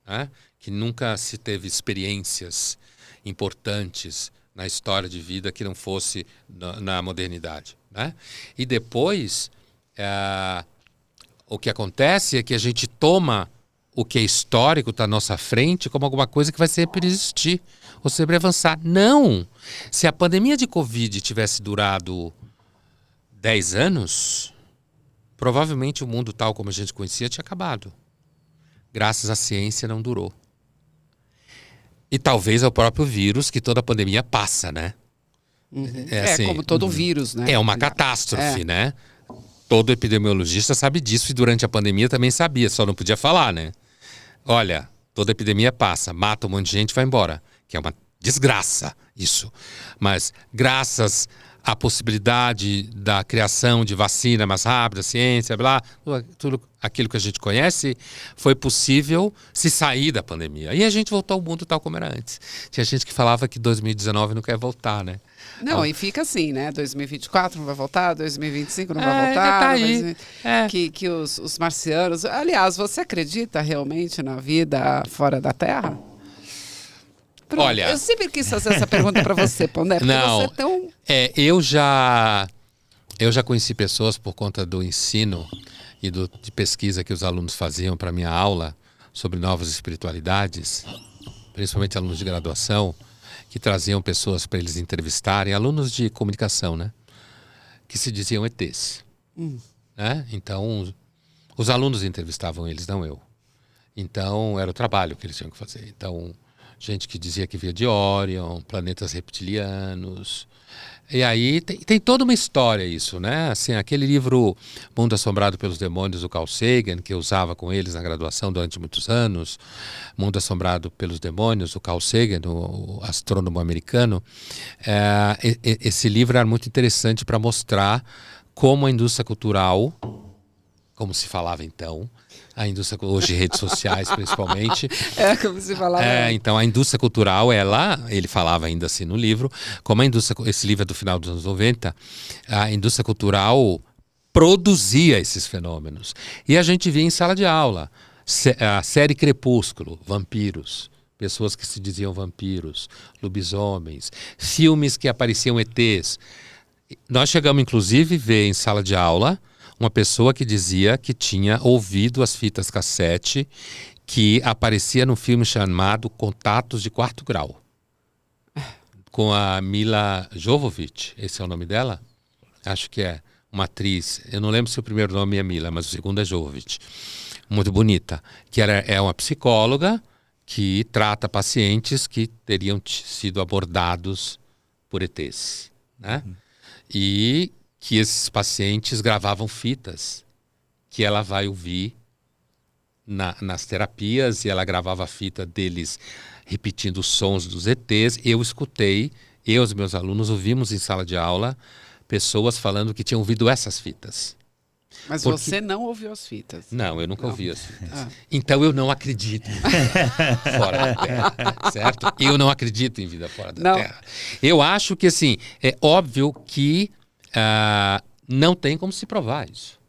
né? Que nunca se teve experiências importantes na história de vida que não fosse na modernidade, né? E depois o que acontece é que a gente toma o que é histórico, está à nossa frente, como alguma coisa que vai sempre existir ou sempre avançar. Não! Se a pandemia de Covid tivesse durado 10 anos... provavelmente o mundo tal como a gente conhecia tinha acabado. Graças à ciência não durou. E talvez ao próprio vírus, que toda pandemia passa, né? Assim, como todo vírus, né? É uma catástrofe, né? Todo epidemiologista sabe disso e durante a pandemia também sabia, só não podia falar, né? Olha, toda epidemia passa, mata um monte de gente e vai embora. Que é uma desgraça isso. Mas graças a possibilidade da criação de vacina mais rápida, ciência, tudo aquilo que a gente conhece, foi possível se sair da pandemia. E a gente voltou ao mundo tal como era antes. Tinha gente que falava que 2019 não quer voltar, né? Não, e fica assim, né? 2024 não vai voltar, 2025 não vai voltar. Tá aí. Que os marcianos... Aliás, você acredita realmente na vida fora da Terra? Pronto. Olha, eu sempre quis fazer essa pergunta para você, Pondé, porque você é tão... eu já conheci pessoas por conta do ensino e de pesquisa que os alunos faziam para minha aula sobre novas espiritualidades, principalmente alunos de graduação, que traziam pessoas para eles entrevistarem, alunos de comunicação, né? Que se diziam ETs. Né? Então, os alunos entrevistavam eles, não eu. Então, era o trabalho que eles tinham que fazer. Então... gente que dizia que via de Orion, planetas reptilianos. E aí tem toda uma história isso, né? Assim, aquele livro Mundo Assombrado pelos Demônios, do Carl Sagan, que eu usava com eles na graduação durante muitos anos. Mundo Assombrado pelos Demônios, do Carl Sagan, o astrônomo americano. Esse livro era muito interessante para mostrar como a indústria cultural, como se falava então, a indústria, hoje redes sociais principalmente. Como se falava. Então a indústria cultural, ele falava ainda assim no livro, como esse livro é do final dos anos 90, a indústria cultural produzia esses fenômenos. E a gente via em sala de aula, a série Crepúsculo, vampiros, pessoas que se diziam vampiros, lobisomens, filmes que apareciam ETs. Nós chegamos inclusive a ver em sala de aula uma pessoa que dizia que tinha ouvido as fitas cassete que aparecia num filme chamado Contatos de Quarto Grau, com a Mila Jovovich, esse é o nome dela? Acho que é uma atriz, eu não lembro se o primeiro nome é Mila, mas o segundo é Jovovich, muito bonita, que é uma psicóloga que trata pacientes que teriam sido abordados por ETs, né? E que esses pacientes gravavam fitas que ela vai ouvir nas terapias, e ela gravava a fita deles repetindo os sons dos ETs. Eu escutei, eu e os meus alunos ouvimos em sala de aula pessoas falando que tinham ouvido essas fitas. Mas você não ouviu as fitas? Não, eu nunca ouvi as fitas. Então eu não acredito em vida fora da Terra, certo? Eu não acredito em vida fora da Terra. Eu acho que, assim, é óbvio que não tem como se provar isso.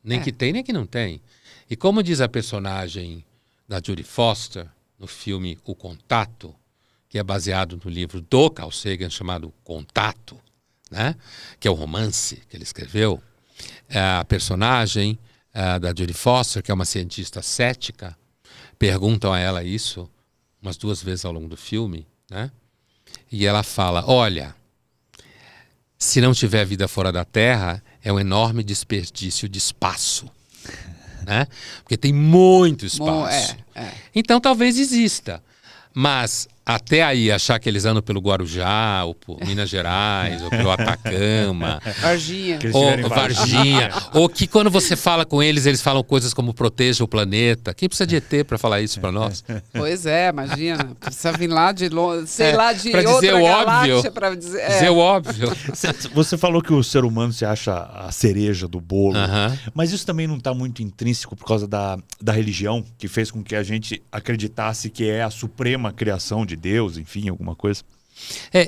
Nem que tem, nem que não tem. E como diz a personagem da Jodie Foster, no filme O Contato, que é baseado no livro do Carl Sagan chamado Contato, né? Que é o romance que ele escreveu, a personagem da Jodie Foster, que é uma cientista cética, perguntam a ela isso umas 2 vezes ao longo do filme, né? E ela fala, olha, se não tiver vida fora da Terra, é um enorme desperdício de espaço, né? Porque tem muito espaço. Então talvez exista, mas até aí achar que eles andam pelo Guarujá, ou por Minas Gerais, ou pelo Atacama, Varginha, ou Varginha, ou que quando você fala com eles, eles falam coisas como proteja o planeta. Quem precisa de ET para falar isso para nós? Pois é, imagina, precisa vir lá de longe, sei lá, de pra dizer outra o galáxia óbvio, para dizer, dizer o óbvio. Você falou que o ser humano se acha a cereja do bolo, mas isso também não está muito intrínseco por causa da religião, que fez com que a gente acreditasse que é a suprema criação de Deus, enfim, alguma coisa?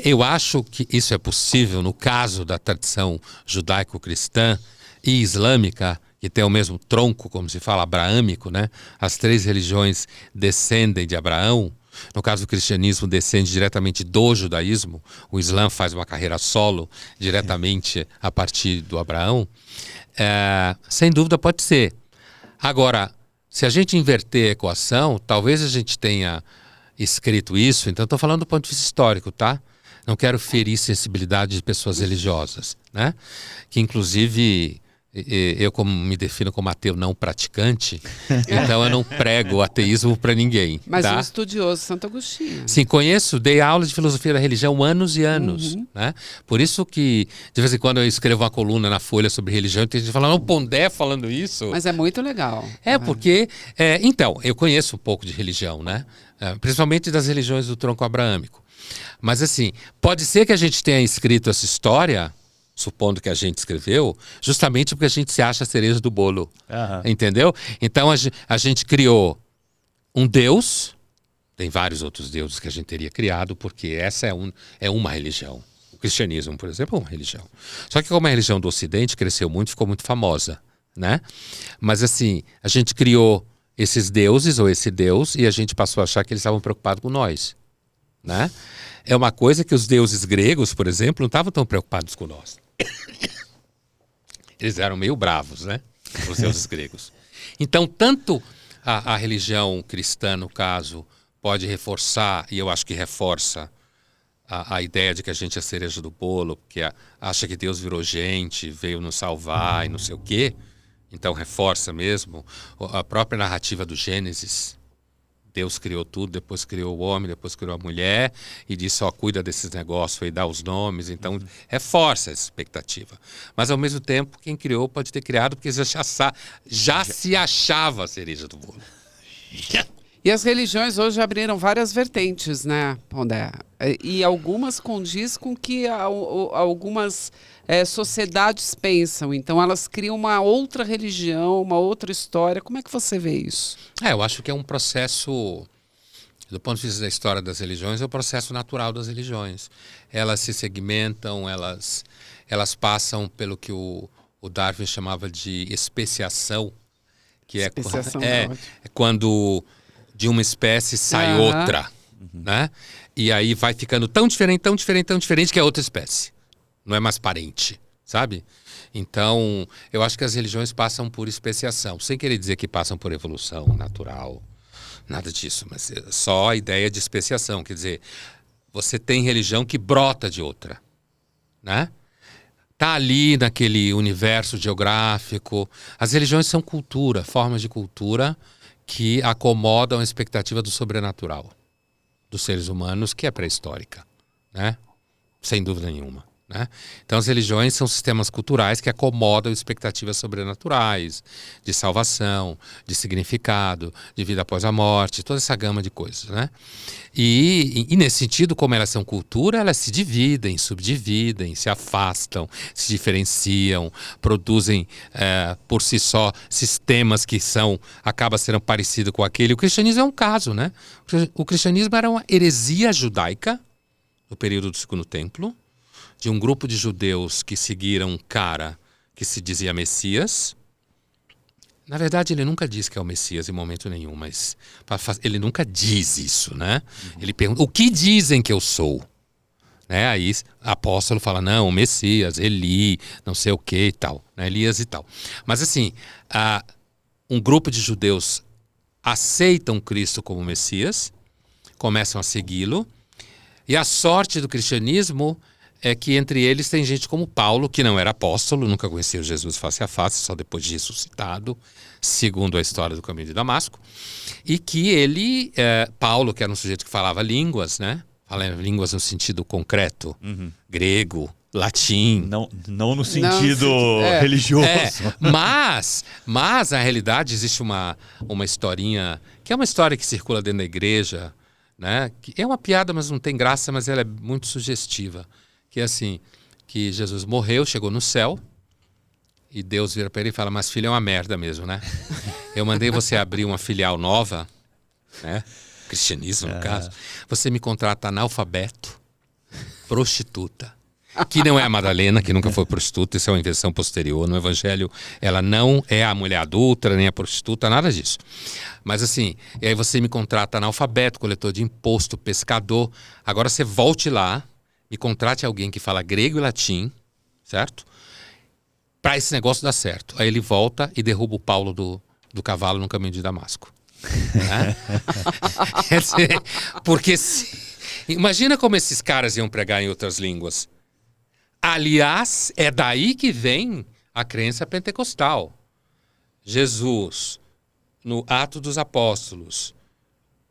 Eu acho que isso é possível no caso da tradição judaico-cristã e islâmica, que tem o mesmo tronco, como se fala, abraâmico, né? As 3 religiões descendem de Abraão. No caso do cristianismo, descende diretamente do judaísmo. O Islã faz uma carreira solo diretamente a partir do Abraão. Sem dúvida pode ser. Agora, se a gente inverter a equação, talvez a gente tenha escrito isso, então estou falando do ponto de vista histórico, tá? Não quero ferir sensibilidade de pessoas religiosas, né? Que inclusive eu, como me defino como ateu não praticante, então eu não prego ateísmo para ninguém. Mas tá? um estudioso, Santo Agostinho. Sim, conheço, dei aula de filosofia da religião anos e anos. Né? Por isso que, de vez em quando, eu escrevo uma coluna na Folha sobre religião e tem gente falando, o Pondé falando isso. Mas é muito legal. Porque, então, eu conheço um pouco de religião, né? Principalmente das religiões do tronco abraâmico. Mas, assim, pode ser que a gente tenha escrito essa história, supondo que a gente escreveu, justamente porque a gente se acha a cereja do bolo. Entendeu? Então, a gente criou um Deus, tem vários outros deuses que a gente teria criado, porque essa é uma religião. O cristianismo, por exemplo, é uma religião. Só que como a religião do Ocidente cresceu muito, ficou muito famosa, né? Mas, assim, a gente criou esses deuses ou esse Deus e a gente passou a achar que eles estavam preocupados com nós, né? É uma coisa que os deuses gregos, por exemplo, não estavam tão preocupados com nós. Eles eram meio bravos, né? Os deuses gregos. Então, tanto a religião cristã, no caso, pode reforçar, e eu acho que reforça, a ideia de que a gente é a cereja do bolo, porque acha que Deus virou gente, veio nos salvar e não sei o quê. Então, reforça mesmo a própria narrativa do Gênesis. Deus criou tudo, depois criou o homem, depois criou a mulher e disse, cuida desses negócios e dá os nomes. Então, reforça essa expectativa. Mas, ao mesmo tempo, quem criou pode ter criado porque já se achava a cereja do bolo. E as religiões hoje abriram várias vertentes, né, Pondé? E algumas condiz com que algumas sociedades pensam. Então, elas criam uma outra religião, uma outra história. Como é que você vê isso? Eu acho que é um processo, do ponto de vista da história das religiões, é o processo natural das religiões. Elas se segmentam, elas passam pelo que o Darwin chamava de especiação, que é quando de uma espécie sai outra, né? E aí vai ficando tão diferente, tão diferente, tão diferente que é outra espécie. Não é mais parente, sabe? Então, eu acho que as religiões passam por especiação, sem querer dizer que passam por evolução natural, Nada disso, mas só a ideia de especiação. Quer dizer, você tem religião que brota de outra, né? Tá ali naquele universo geográfico. As religiões são cultura, formas de cultura que acomodam a expectativa do sobrenatural dos seres humanos, que é pré-histórica, né? Sem dúvida nenhuma. Né? Então as religiões são sistemas culturais que acomodam expectativas sobrenaturais, de salvação, de significado, de vida após a morte, toda essa gama de coisas. Né? E nesse sentido, como elas são cultura, elas se dividem, subdividem, se afastam, se diferenciam, produzem por si só sistemas que acabam sendo parecidos com aquele. O cristianismo é um caso. Né? O cristianismo era uma heresia judaica no período do Segundo Templo, de um grupo de judeus que seguiram um cara que se dizia Messias. Na verdade, ele nunca diz que é o Messias em momento nenhum, mas ele nunca diz isso, né? Ele pergunta, o que dizem que eu sou? Né? Aí o apóstolo fala, não, o Messias, Eli, não sei o que e tal, né? Elias e tal. Mas assim, um grupo de judeus aceitam Cristo como Messias, começam a segui-lo, e a sorte do cristianismo é que entre eles tem gente como Paulo, que não era apóstolo, nunca conheceu Jesus face a face, só depois de ressuscitado, segundo a história do caminho de Damasco. E que Paulo, que era um sujeito que falava línguas, né? Falava línguas no sentido concreto, grego, latim. Não no sentido religioso. Mas, na realidade, existe uma historinha, que é uma história que circula dentro da igreja, né? Que é uma piada, mas não tem graça, mas ela é muito sugestiva. Que é assim, que Jesus morreu, chegou no céu, e Deus vira para ele e fala, mas filho, é uma merda mesmo, né? Eu mandei você abrir uma filial nova, né? Cristianismo, no caso. Você me contrata analfabeto, prostituta, que não é a Madalena, que nunca foi prostituta, isso é uma invenção posterior. No Evangelho, ela não é a mulher adulta, nem a prostituta, nada disso. Mas assim, e aí você me contrata analfabeto, coletor de imposto, pescador. Agora você volte lá, me contrate alguém que fala grego e latim, certo? Para esse negócio dar certo. Aí ele volta e derruba o Paulo do cavalo no caminho de Damasco. Né? Quer dizer, porque imagina como esses caras iam pregar em outras línguas. Aliás, é daí que vem a crença pentecostal. Jesus, no Ato dos Apóstolos,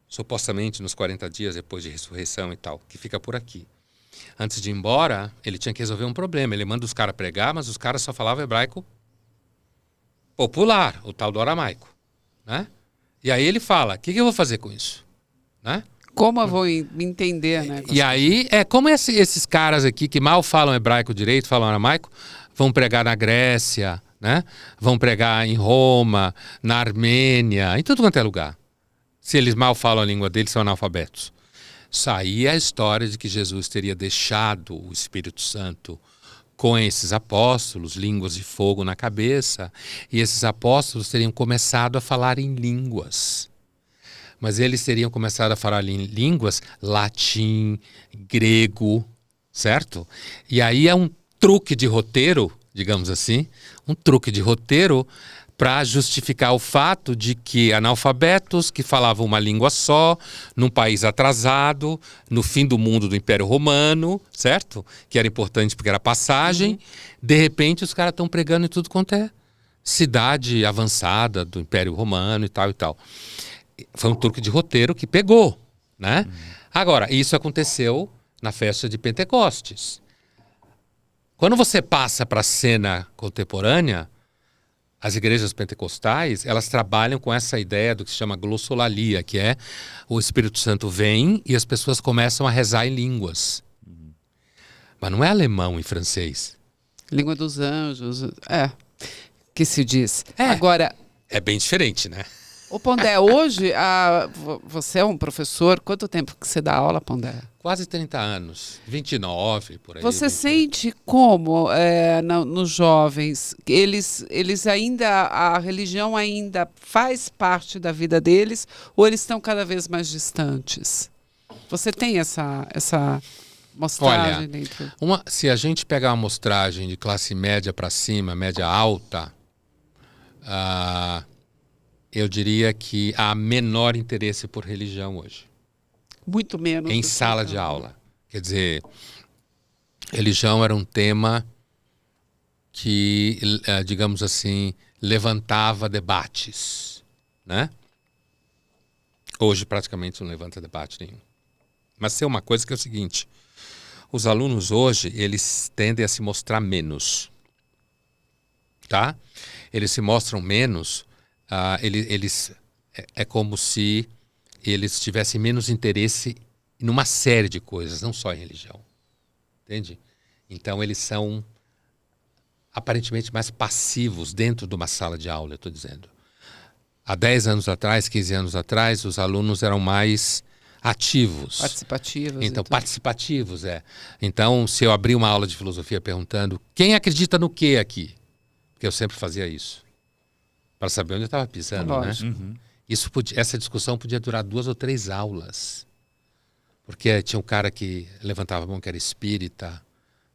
supostamente nos 40 dias depois de ressurreição e tal, que fica por aqui. Antes de ir embora, ele tinha que resolver um problema. Ele manda os caras pregar, mas os caras só falavam hebraico popular, o tal do aramaico. Né? E aí ele fala, o que eu vou fazer com isso? Né? Como eu vou me entender, né? E aí, como esses caras aqui que mal falam hebraico direito, falam aramaico, vão pregar na Grécia, né? Vão pregar em Roma, na Armênia, em tudo quanto é lugar. Se eles mal falam a língua deles, são analfabetos. Isso aí é a história de que Jesus teria deixado o Espírito Santo com esses apóstolos, línguas de fogo na cabeça, e esses apóstolos teriam começado a falar em línguas. Mas eles teriam começado a falar em línguas latim, grego, certo? E aí é um truque de roteiro, digamos assim, um truque de roteiro para justificar o fato de que analfabetos que falavam uma língua só, num país atrasado, no fim do mundo do Império Romano, certo? Que era importante porque era passagem. De repente os caras estão pregando em tudo quanto é cidade avançada do Império Romano e tal e tal. Foi um truque de roteiro que pegou, né? Agora, isso aconteceu na festa de Pentecostes. Quando você passa para a cena contemporânea, as igrejas pentecostais, elas trabalham com essa ideia do que se chama glossolalia, que é o Espírito Santo vem e as pessoas começam a rezar em línguas. Mas não é alemão e francês. Língua dos anjos, que se diz. É. Agora, é bem diferente, né? ô Pondé, hoje você é um professor, quanto tempo que você dá aula, Pondé? Quase 30 anos, 29, por aí. Você 28. sente como nos jovens, eles ainda, a religião ainda faz parte da vida deles ou eles estão cada vez mais distantes? Você tem essa mostragem? Olha, dentro? Se a gente pegar uma amostragem de classe média para cima, média alta, eu diria que há menor interesse por religião hoje. Muito menos. Em sala de aula. Quer dizer, religião era um tema que, digamos assim, levantava debates, né? Hoje praticamente não levanta debate nenhum. Mas tem uma coisa que é o seguinte, os alunos hoje, eles tendem a se mostrar menos, tá? Eles se mostram menos, é como se eles tivessem menos interesse numa série de coisas, não só em religião, entende? Então eles são aparentemente mais passivos dentro de uma sala de aula, eu estou dizendo. Há 10 anos atrás, 15 anos atrás, os alunos eram mais ativos. Participativos. Então, participativos, Então, se eu abrir uma aula de filosofia perguntando quem acredita no quê aqui? Porque eu sempre fazia isso. Para saber onde eu estava pisando, né? Uhum. Essa discussão podia durar 2 ou 3 aulas. Porque tinha um cara que levantava a mão que era espírita,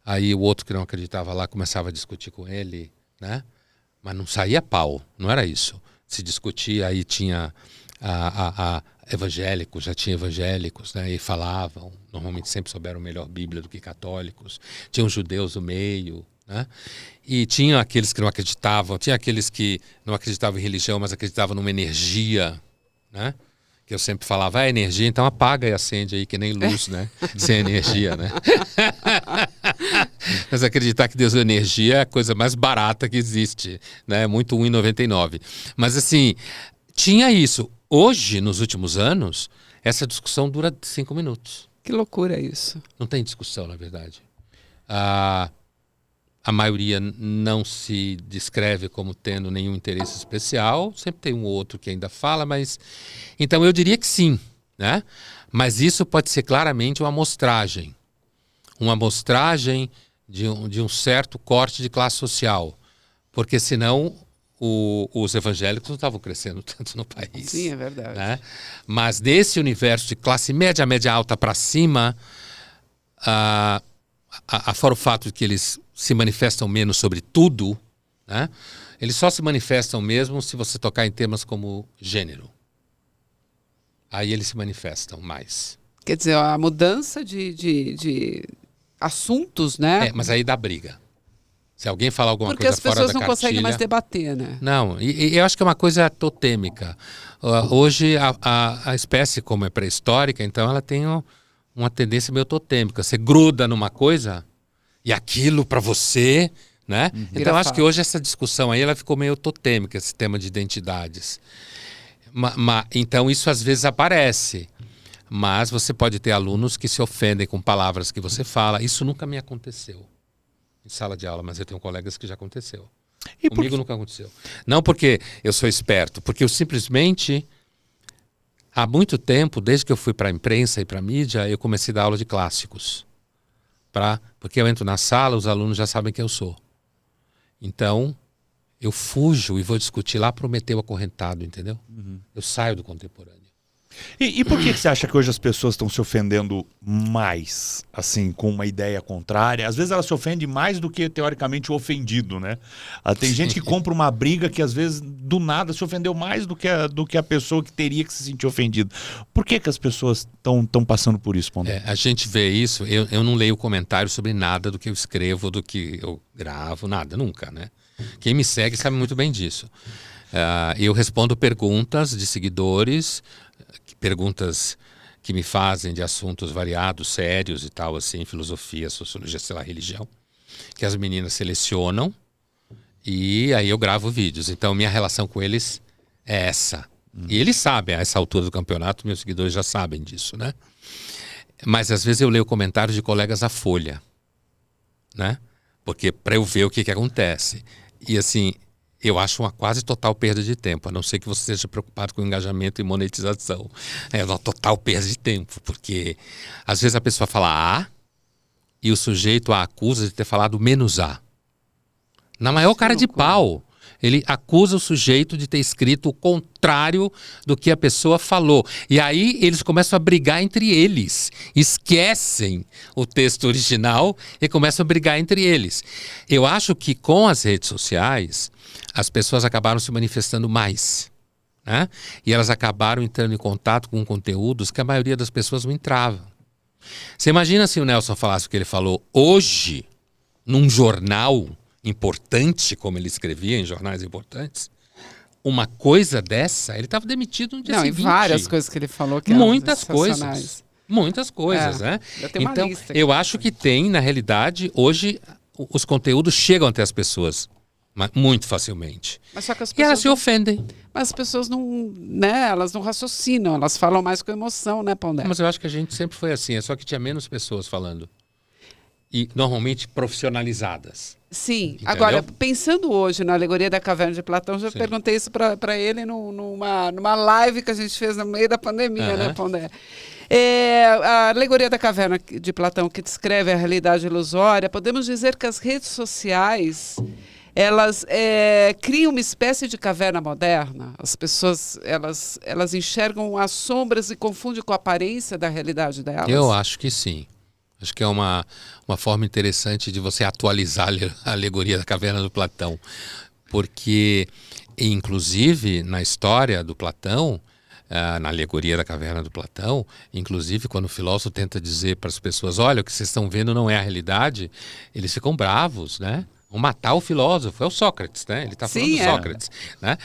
aí o outro que não acreditava lá começava a discutir com ele, né? Mas não saía pau, não era isso. Se discutia, aí tinha evangélicos, já tinha evangélicos, né? E falavam, normalmente sempre souberam melhor Bíblia do que católicos. Tinham judeus no meio, né? E tinha aqueles que não acreditavam, tinha aqueles que não acreditavam em religião, mas acreditavam numa energia, né? Que eu sempre falava, energia, então apaga e acende aí, que nem luz, né? Sem energia, né? Mas acreditar que Deus é energia é a coisa mais barata que existe, né? Muito R$1,99. Mas assim, tinha isso. Hoje, nos últimos anos, essa discussão dura 5 minutos. Que loucura isso. Não tem discussão, na verdade. A maioria não se descreve como tendo nenhum interesse especial. Sempre tem um ou outro que ainda fala, mas... Então, eu diria que sim, né? Mas isso pode ser claramente uma amostragem. Uma amostragem de um certo corte de classe social. Porque senão os evangélicos não estavam crescendo tanto no país. Sim, é verdade. Né? Mas nesse universo de classe média, média alta para cima, fora o fato de que eles se manifestam menos sobre tudo, né? Eles só se manifestam mesmo se você tocar em temas como gênero. Aí eles se manifestam mais. Quer dizer, a mudança de assuntos, né? Mas aí dá briga. Se alguém falar alguma Porque coisa fora da as pessoas não cartilha, conseguem mais debater, né? Não, e eu acho que é uma coisa totêmica. Hoje a espécie, como é pré-histórica, então ela tem uma tendência meio totêmica. Você gruda numa coisa e aquilo para você, né? Então eu acho que hoje essa discussão aí ela ficou meio totêmica, esse tema de identidades. Então isso às vezes aparece. Mas você pode ter alunos que se ofendem com palavras que você fala. Isso nunca me aconteceu em sala de aula, mas eu tenho colegas que já aconteceu. Comigo nunca aconteceu. Não porque eu sou esperto, porque eu simplesmente, há muito tempo, desde que eu fui para a imprensa e para a mídia, eu comecei a dar aula de clássicos. Porque eu entro na sala, os alunos já sabem quem eu sou. Então, eu fujo e vou discutir lá para o Meteu Acorrentado, entendeu? Uhum. Eu saio do contemporâneo. E por que você acha que hoje as pessoas estão se ofendendo mais, assim, com uma ideia contrária? Às vezes elas se ofendem mais do que, teoricamente, o ofendido, né? Tem gente que compra uma briga que, às vezes, do nada, se ofendeu mais do que a pessoa que teria que se sentir ofendida. Por que as pessoas estão passando por isso, Pondé? A gente vê isso, eu não leio comentário sobre nada do que eu escrevo, do que eu gravo, nada, nunca, né? Quem me segue sabe muito bem disso. Eu respondo perguntas de seguidores, perguntas que me fazem de assuntos variados, sérios e tal, assim, filosofia, sociologia, sei lá, religião, que as meninas selecionam e aí eu gravo vídeos. Então, minha relação com eles é essa. E eles sabem, a essa altura do campeonato, meus seguidores já sabem disso, né? Mas, às vezes, eu leio comentários de colegas da Folha, né? Porque para eu ver o que acontece. E, assim, eu acho uma quase total perda de tempo, a não ser que você esteja preocupado com engajamento e monetização. É uma total perda de tempo, porque às vezes a pessoa fala A e o sujeito a acusa de ter falado menos A. Na maior cara de pau, ele acusa o sujeito de ter escrito o contrário do que a pessoa falou. E aí eles começam a brigar entre eles. Esquecem o texto original e começam a brigar entre eles. Eu acho que com as redes sociais, as pessoas acabaram se manifestando mais. né? E elas acabaram entrando em contato com conteúdos que a maioria das pessoas não entrava. Você imagina se o Nelson falasse o que ele falou hoje, num jornal importante, como ele escrevia em jornais importantes, uma coisa dessa, ele estava demitido no dia Não, seguinte. e várias coisas que ele falou que eram Muitas sensacionais. coisas. Muitas coisas, né? Eu tenho uma Então, lista aqui. eu acho que tem, na realidade, hoje, os conteúdos chegam até as pessoas muito facilmente. Mas só que as E elas pessoas se ofendem. Mas as pessoas não, né, elas não raciocinam, elas falam mais com emoção, né, Pondé? Mas eu acho que a gente sempre foi assim, é só que tinha menos pessoas falando. E normalmente profissionalizadas. Sim. Entendeu? Agora, pensando hoje na alegoria da caverna de Platão, já perguntei isso para ele numa live que a gente fez no meio da pandemia, né, Pondé? A alegoria da caverna de Platão, que descreve a realidade ilusória, podemos dizer que as redes sociais, elas criam uma espécie de caverna moderna. As pessoas, elas enxergam as sombras e confundem com a aparência da realidade delas. Eu acho que sim. Acho que é uma forma interessante de você atualizar a alegoria da caverna do Platão. Porque, inclusive, na história do Platão, na alegoria da caverna do Platão, inclusive quando o filósofo tenta dizer para as pessoas, olha, o que vocês estão vendo não é a realidade, eles ficam bravos, né? Vão matar o filósofo, é o Sócrates, né? Ele está falando do Sócrates, né?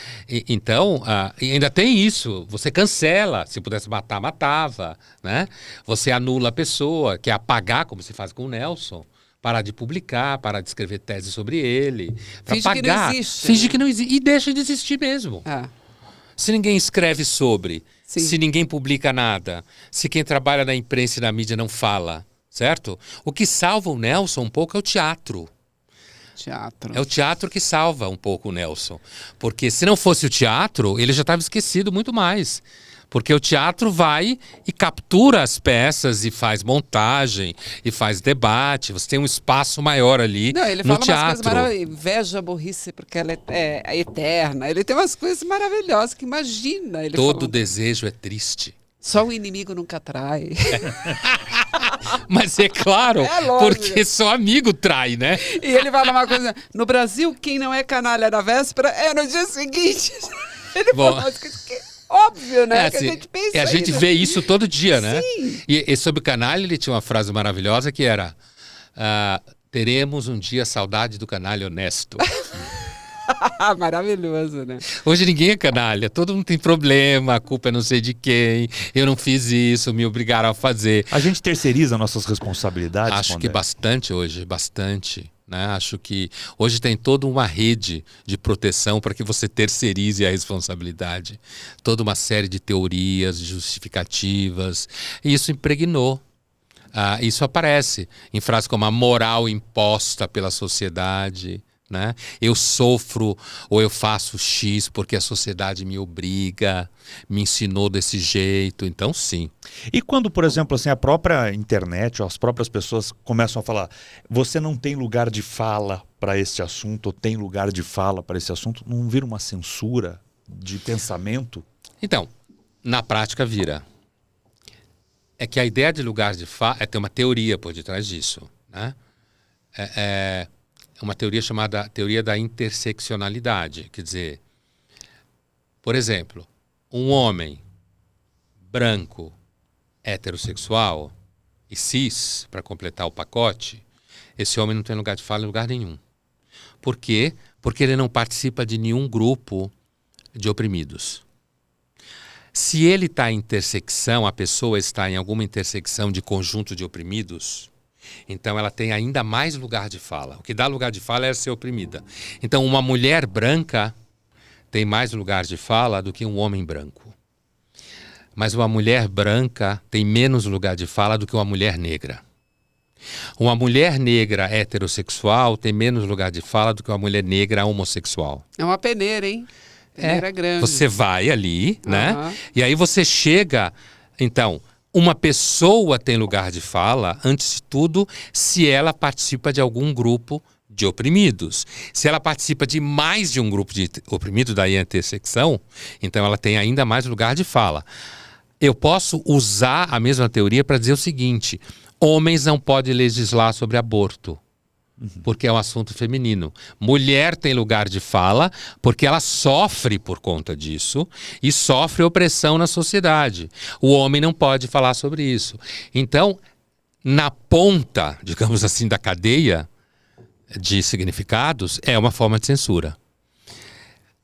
Então, ainda tem isso, você cancela, se pudesse matar, matava, né? Você anula a pessoa, quer apagar, como se faz com o Nelson, parar de publicar, parar de escrever tese sobre ele, para Finge apagar. que não existe. Finge que não existe, e deixa de existir mesmo. Se ninguém escreve sobre, se ninguém publica nada, se quem trabalha na imprensa e na mídia não fala, certo? O que salva o Nelson um pouco é o teatro. É o teatro que salva um pouco o Nelson. Porque se não fosse o teatro, ele já estava esquecido muito mais. Porque o teatro vai e captura as peças e faz montagem e faz debate. Você tem um espaço maior ali no teatro. Ele fala umas coisas maravilhosas. Inveja a burrice porque ela é eterna. Ele tem umas coisas maravilhosas que imagina. Ele Todo desejo é triste. Só o inimigo nunca trai. Mas é claro, porque só amigo trai, né? E ele fala uma coisa, no Brasil, quem não é canalha na véspera é no dia seguinte. Ele fala uma coisa que óbvio, né? Que a gente pensa a gente vê isso todo dia, né? Sim. E sobre o canalha, ele tinha uma frase maravilhosa que era, teremos um dia saudade do canalha honesto. Maravilhoso, né? Hoje ninguém é canalha, todo mundo tem problema, a culpa é não sei de quem, eu não fiz isso, me obrigaram a fazer. A gente terceiriza nossas responsabilidades? Acho que bastante hoje, bastante. Né? Acho que hoje tem toda uma rede de proteção para que você terceirize a responsabilidade. Toda uma série de teorias, justificativas, e isso impregnou. Isso aparece em frases como a moral imposta pela sociedade. Né? Eu sofro ou eu faço X porque a sociedade me obriga, me ensinou desse jeito, então sim. E quando, por exemplo, assim, a própria internet, ou as próprias pessoas começam a falar, você não tem lugar de fala para esse assunto, ou tem lugar de fala para esse assunto, não vira uma censura de pensamento? Então, na prática vira. É que a ideia de lugar de fala, tem uma teoria por detrás disso, né? É uma teoria chamada teoria da interseccionalidade. Quer dizer, por exemplo, um homem branco, heterossexual e cis, para completar o pacote, esse homem não tem lugar de fala em lugar nenhum. Por quê? Porque ele não participa de nenhum grupo de oprimidos. Se ele está em intersecção, a pessoa está em alguma intersecção de conjunto de oprimidos, então ela tem ainda mais lugar de fala. O que dá lugar de fala é ser oprimida. Então uma mulher branca tem mais lugar de fala do que um homem branco. Mas uma mulher branca tem menos lugar de fala do que uma mulher negra. Uma mulher negra heterossexual tem menos lugar de fala do que uma mulher negra homossexual. É uma peneira, hein? Peneira grande. Você vai ali, né? E aí você chega... Então... Uma pessoa tem lugar de fala, antes de tudo, se ela participa de algum grupo de oprimidos. Se ela participa de mais de um grupo de oprimidos, daí a intersecção, então ela tem ainda mais lugar de fala. Eu posso usar a mesma teoria para dizer o seguinte, homens não podem legislar sobre aborto. porque é um assunto feminino. Mulher tem lugar de fala porque ela sofre por conta disso e sofre opressão na sociedade. O homem não pode falar sobre isso. Então, na ponta, digamos assim, da cadeia de significados, é uma forma de censura.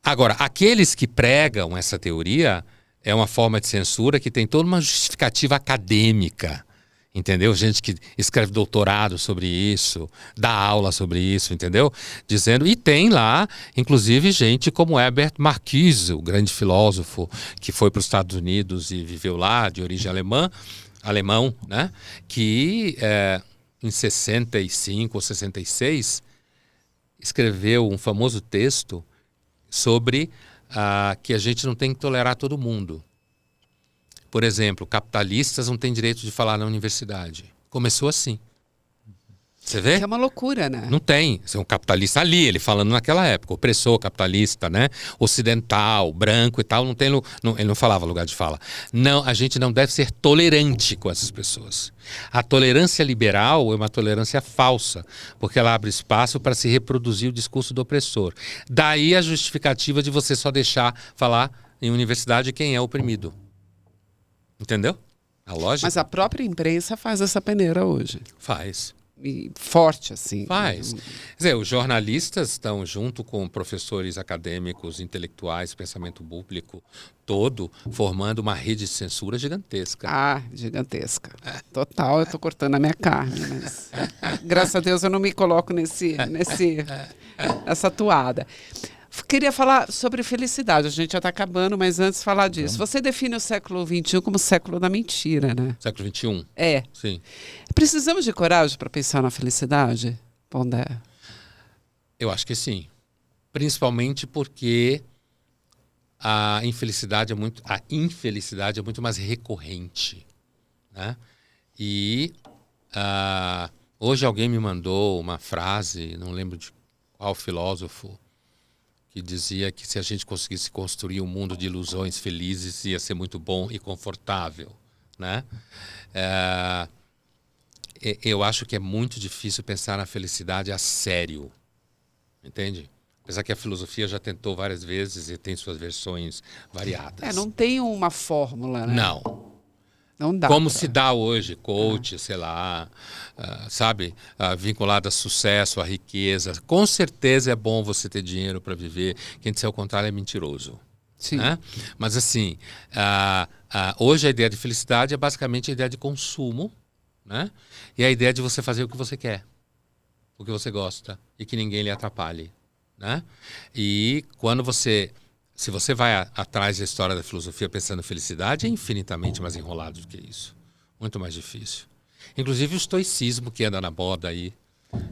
Agora, aqueles que pregam essa teoria é uma forma de censura que tem toda uma justificativa acadêmica. Entendeu? Gente que escreve doutorado sobre isso, dá aula sobre isso, entendeu? Dizendo, e tem lá, inclusive, gente como Herbert Marcuse, o grande filósofo que foi para os Estados Unidos e viveu lá, de origem alemão, né? Que em 65 ou 66 escreveu um famoso texto sobre que a gente não tem que tolerar todo mundo. Por exemplo, capitalistas não têm direito de falar na universidade. Começou assim. Você vê? Que é uma loucura, né? Não tem. Você é um capitalista ali, ele falando naquela época. Opressor, capitalista, né? Ocidental, branco e tal. Não tem, ele não falava lugar de fala. Não, a gente não deve ser tolerante com essas pessoas. A tolerância liberal é uma tolerância falsa, porque ela abre espaço para se reproduzir o discurso do opressor. Daí a justificativa de você só deixar falar em universidade quem é oprimido. Entendeu? A lógica? Mas a própria imprensa faz essa peneira hoje. Faz. E forte, assim. Faz. Quer dizer, os jornalistas estão junto com professores acadêmicos, intelectuais, pensamento público todo, formando uma rede de censura gigantesca. Ah, gigantesca. Total, eu estou cortando a minha carne, mas graças a Deus eu não me coloco nessa toada. Queria falar sobre felicidade. A gente já está acabando, mas antes falar disso. Você define o século XXI como o século da mentira, né? Século XXI? É. Sim. Precisamos de coragem para pensar na felicidade, Pondé? Eu acho que sim. Principalmente porque a infelicidade é muito mais recorrente, né? E hoje alguém me mandou uma frase, não lembro de qual filósofo, que dizia que se a gente conseguisse construir um mundo de ilusões felizes, ia ser muito bom e confortável, né? Eu acho que é muito difícil pensar na felicidade a sério, entende? Apesar que a filosofia já tentou várias vezes e tem suas versões variadas. Não tem uma fórmula, né? Não dá. Como se dá hoje, coach, sei lá, sabe, vinculado a sucesso, a riqueza. Com certeza é bom você ter dinheiro para viver. Quem disser o contrário é mentiroso. Sim. Né? Mas assim, hoje a ideia de felicidade é basicamente a ideia de consumo, né? E a ideia de você fazer o que você quer, o que você gosta e que ninguém lhe atrapalhe, né? E quando se você vai atrás da história da filosofia pensando em felicidade, é infinitamente mais enrolado do que isso. Muito mais difícil. Inclusive o estoicismo que anda na moda aí.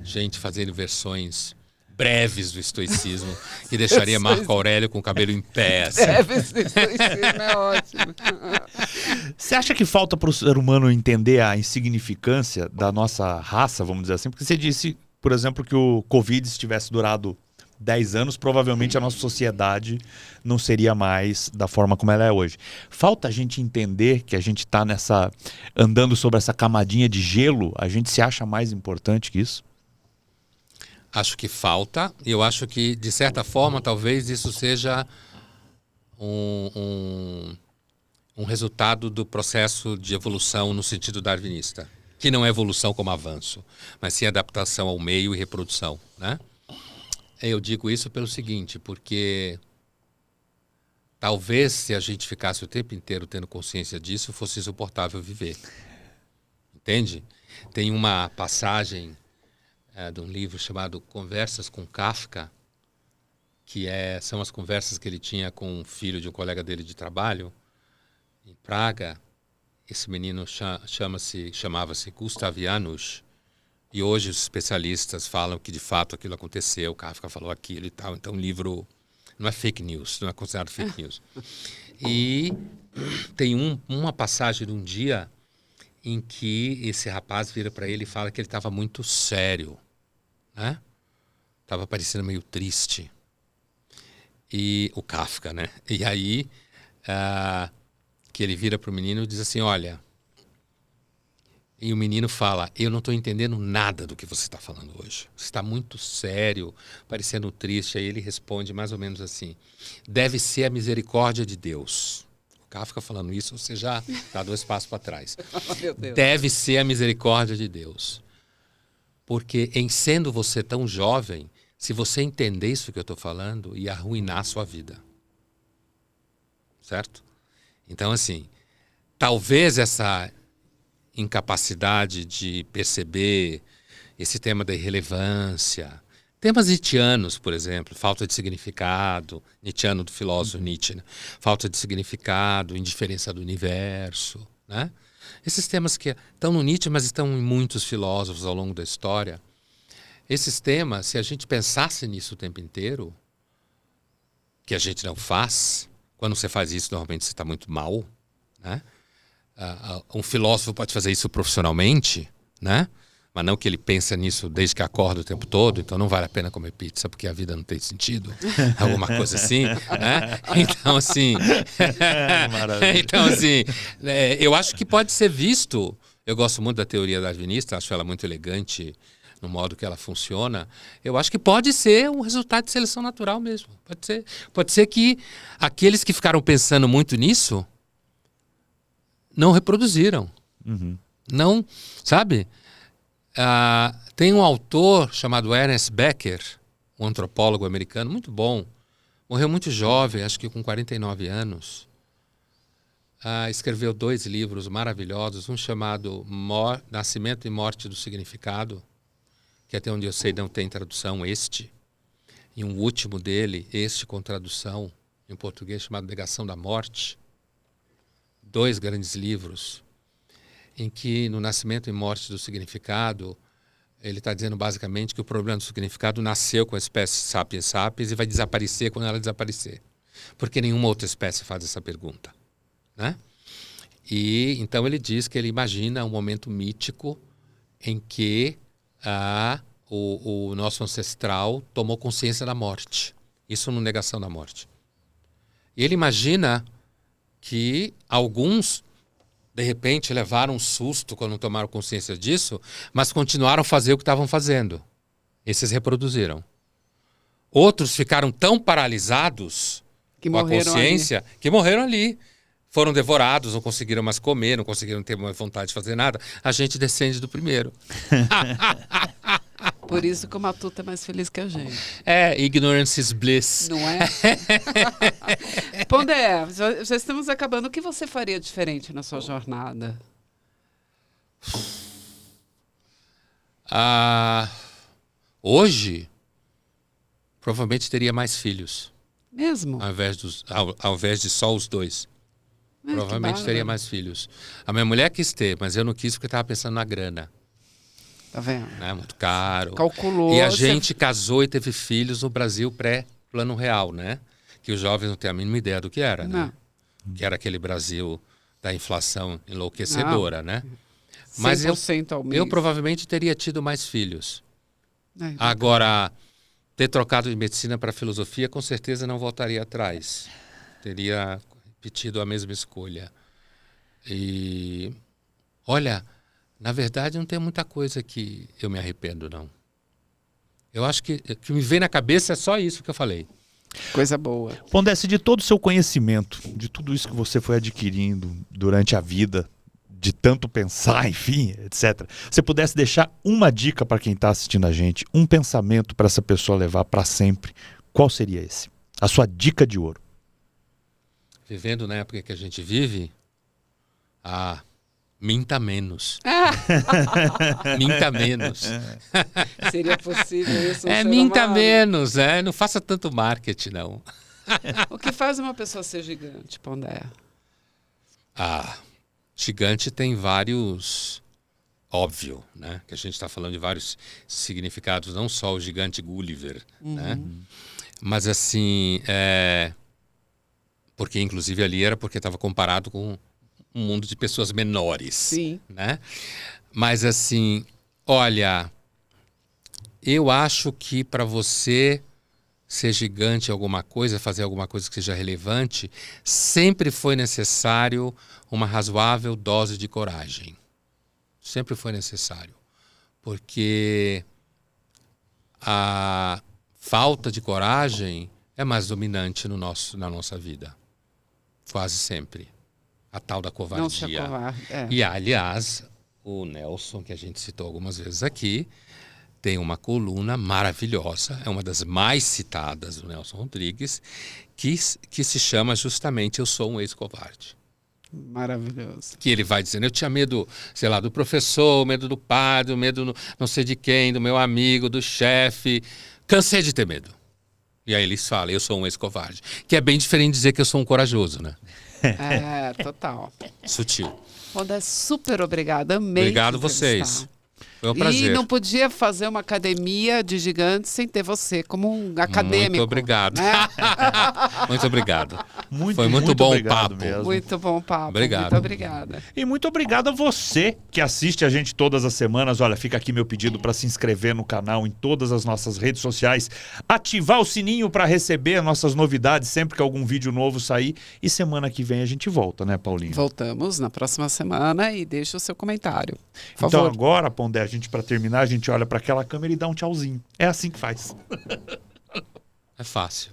Gente fazendo versões breves do estoicismo que deixaria Marco Aurélio com o cabelo em pé. Assim. Breves do estoicismo é ótimo. Você acha que falta para o ser humano entender a insignificância da nossa raça, vamos dizer assim? Porque você disse, por exemplo, que o Covid, se tivesse durado 10 anos, provavelmente a nossa sociedade não seria mais da forma como ela é hoje. Falta a gente entender que a gente está andando sobre essa camadinha de gelo, a gente se acha mais importante que isso? Acho que falta, e eu acho que, de certa forma, talvez isso seja um resultado do processo de evolução no sentido darwinista, que não é evolução como avanço, mas sim adaptação ao meio e reprodução, né? Eu digo isso pelo seguinte, porque talvez se a gente ficasse o tempo inteiro tendo consciência disso, fosse insuportável viver. Entende? Tem uma passagem de um livro chamado Conversas com Kafka, que são as conversas que ele tinha com um filho de um colega dele de trabalho, em Praga. Esse menino chamava-se Gustav Janusz. E hoje os especialistas falam que de fato aquilo aconteceu, Kafka falou aquilo e tal. Então o livro não é fake news, não é considerado fake news. E tem uma passagem de um dia em que esse rapaz vira para ele e fala que ele estava muito sério, né? Estava parecendo meio triste. E o Kafka, né? E aí que ele vira para o menino e diz assim, olha, E o menino fala, eu não estou entendendo nada do que você está falando hoje. Você está muito sério, parecendo triste. Aí ele responde mais ou menos assim, deve ser a misericórdia de Deus. O Kafka falando isso, você já dá 2 passos para trás. Meu Deus. Deve ser a misericórdia de Deus. Porque em sendo você tão jovem, se você entender isso que eu estou falando, ia arruinar a sua vida. Certo? Então, assim, talvez essa incapacidade de perceber esse tema da irrelevância, temas nietzschianos, por exemplo, falta de significado, nietzschiano do filósofo Nietzsche, né? Falta de significado, indiferença do universo, né? Esses temas que estão no Nietzsche, mas estão em muitos filósofos ao longo da história. Esses temas, se a gente pensasse nisso o tempo inteiro, que a gente não faz, quando você faz isso, normalmente você está muito mal, né? Um filósofo pode fazer isso profissionalmente, né? Mas não que ele pensa nisso desde que acorda o tempo todo, então não vale a pena comer pizza porque a vida não tem sentido, alguma coisa assim, né? Então assim, então assim, eu acho que pode ser visto. Eu gosto muito da teoria darwinista, acho ela muito elegante no modo que ela funciona. Eu acho que pode ser um resultado de seleção natural mesmo. Pode ser que aqueles que ficaram pensando muito nisso não reproduziram. Não, sabe? Tem um autor chamado Ernest Becker, um antropólogo americano muito bom, morreu muito jovem, acho que com 49 anos. Escreveu 2 livros maravilhosos, um chamado Nascimento e Morte do Significado, que até onde eu sei não tem tradução, e um último dele, com tradução em português, chamado Negação da Morte. 2 grandes livros, em que no Nascimento e Morte do Significado, ele está dizendo basicamente que o problema do significado nasceu com a espécie Sapiens sapiens e vai desaparecer quando ela desaparecer. Porque nenhuma outra espécie faz essa pergunta, né? E então ele diz que ele imagina um momento mítico em que o nosso ancestral tomou consciência da morte. Isso no Negação da Morte. E ele imagina que alguns, de repente, levaram um susto quando tomaram consciência disso, mas continuaram a fazer o que estavam fazendo. Esses reproduziram. Outros ficaram tão paralisados com a consciência que morreram ali. Foram devorados, não conseguiram mais comer, não conseguiram ter mais vontade de fazer nada. A gente descende do primeiro. Por isso que o Matuto é mais feliz que a gente. Ignorance is bliss. Não é? Pondé, já estamos acabando. O que você faria diferente na sua jornada? Hoje, provavelmente teria mais filhos. Mesmo? Ao invés de só os 2. Provavelmente teria mais filhos. A minha mulher quis ter, mas eu não quis porque estava pensando na grana. Tá vendo? Né? Muito caro. Calculou. E a gente casou e teve filhos no Brasil pré-Plano Real, né? Que os jovens não têm a mínima ideia do que era, né? Que era aquele Brasil da inflação enlouquecedora, né? Mas eu provavelmente teria tido mais filhos. Agora, ter trocado de medicina para filosofia, com certeza não voltaria atrás. Teria repetido a mesma escolha. E, olha, na verdade não tem muita coisa que eu me arrependo, não. Eu acho que o que me vem na cabeça é só isso que eu falei. Coisa boa. Pondé, de todo o seu conhecimento, de tudo isso que você foi adquirindo durante a vida, de tanto pensar, enfim, etc. Se pudesse deixar uma dica para quem está assistindo a gente, um pensamento para essa pessoa levar para sempre, qual seria esse? A sua dica de ouro. Vivendo na época que a gente vive, minta menos. Minta menos. Seria possível isso? Minta menos, não faça tanto marketing, não. O que faz uma pessoa ser gigante, Pondé? Gigante tem vários, óbvio, né? Que a gente está falando de vários significados, não só o gigante Gulliver, né? Mas assim, porque inclusive ali era porque estava comparado com um mundo de pessoas menores. Sim. Né? Mas assim, olha, eu acho que para você ser gigante em alguma coisa, fazer alguma coisa que seja relevante, sempre foi necessário uma razoável dose de coragem. Sempre foi necessário. Porque a falta de coragem é mais dominante na nossa vida. Quase sempre. A tal da covardia. Não se acovarde. E, aliás, o Nelson, que a gente citou algumas vezes aqui, tem uma coluna maravilhosa, é uma das mais citadas do Nelson Rodrigues, que se chama justamente Eu Sou um Ex-Covarde. Maravilhoso. Que ele vai dizendo, eu tinha medo, sei lá, do professor, medo do padre, medo não sei de quem, do meu amigo, do chefe. Cansei de ter medo. E aí eles falam, eu sou um ex-covarde. Que é bem diferente de dizer que eu sou um corajoso, né? Total. Sutil. Pondé, super obrigada. Amei. Obrigado te entrevistar. vocês. Foi um prazer. E não podia fazer uma academia de gigantes sem ter você como um acadêmico. Muito obrigado. Né? Muito obrigado. Muito, Foi muito bom o obrigado papo. mesmo. Muito bom papo. Obrigado. Muito obrigada. E muito obrigado a você que assiste a gente todas as semanas. Olha, fica aqui meu pedido para se inscrever no canal em todas as nossas redes sociais, ativar o sininho para receber nossas novidades sempre que algum vídeo novo sair. E semana que vem a gente volta, né, Paulinho? Voltamos na próxima semana e deixa o seu comentário. Por Então favor. agora, Pondé, para terminar, a gente olha para aquela câmera e dá um tchauzinho. É assim que faz. É fácil.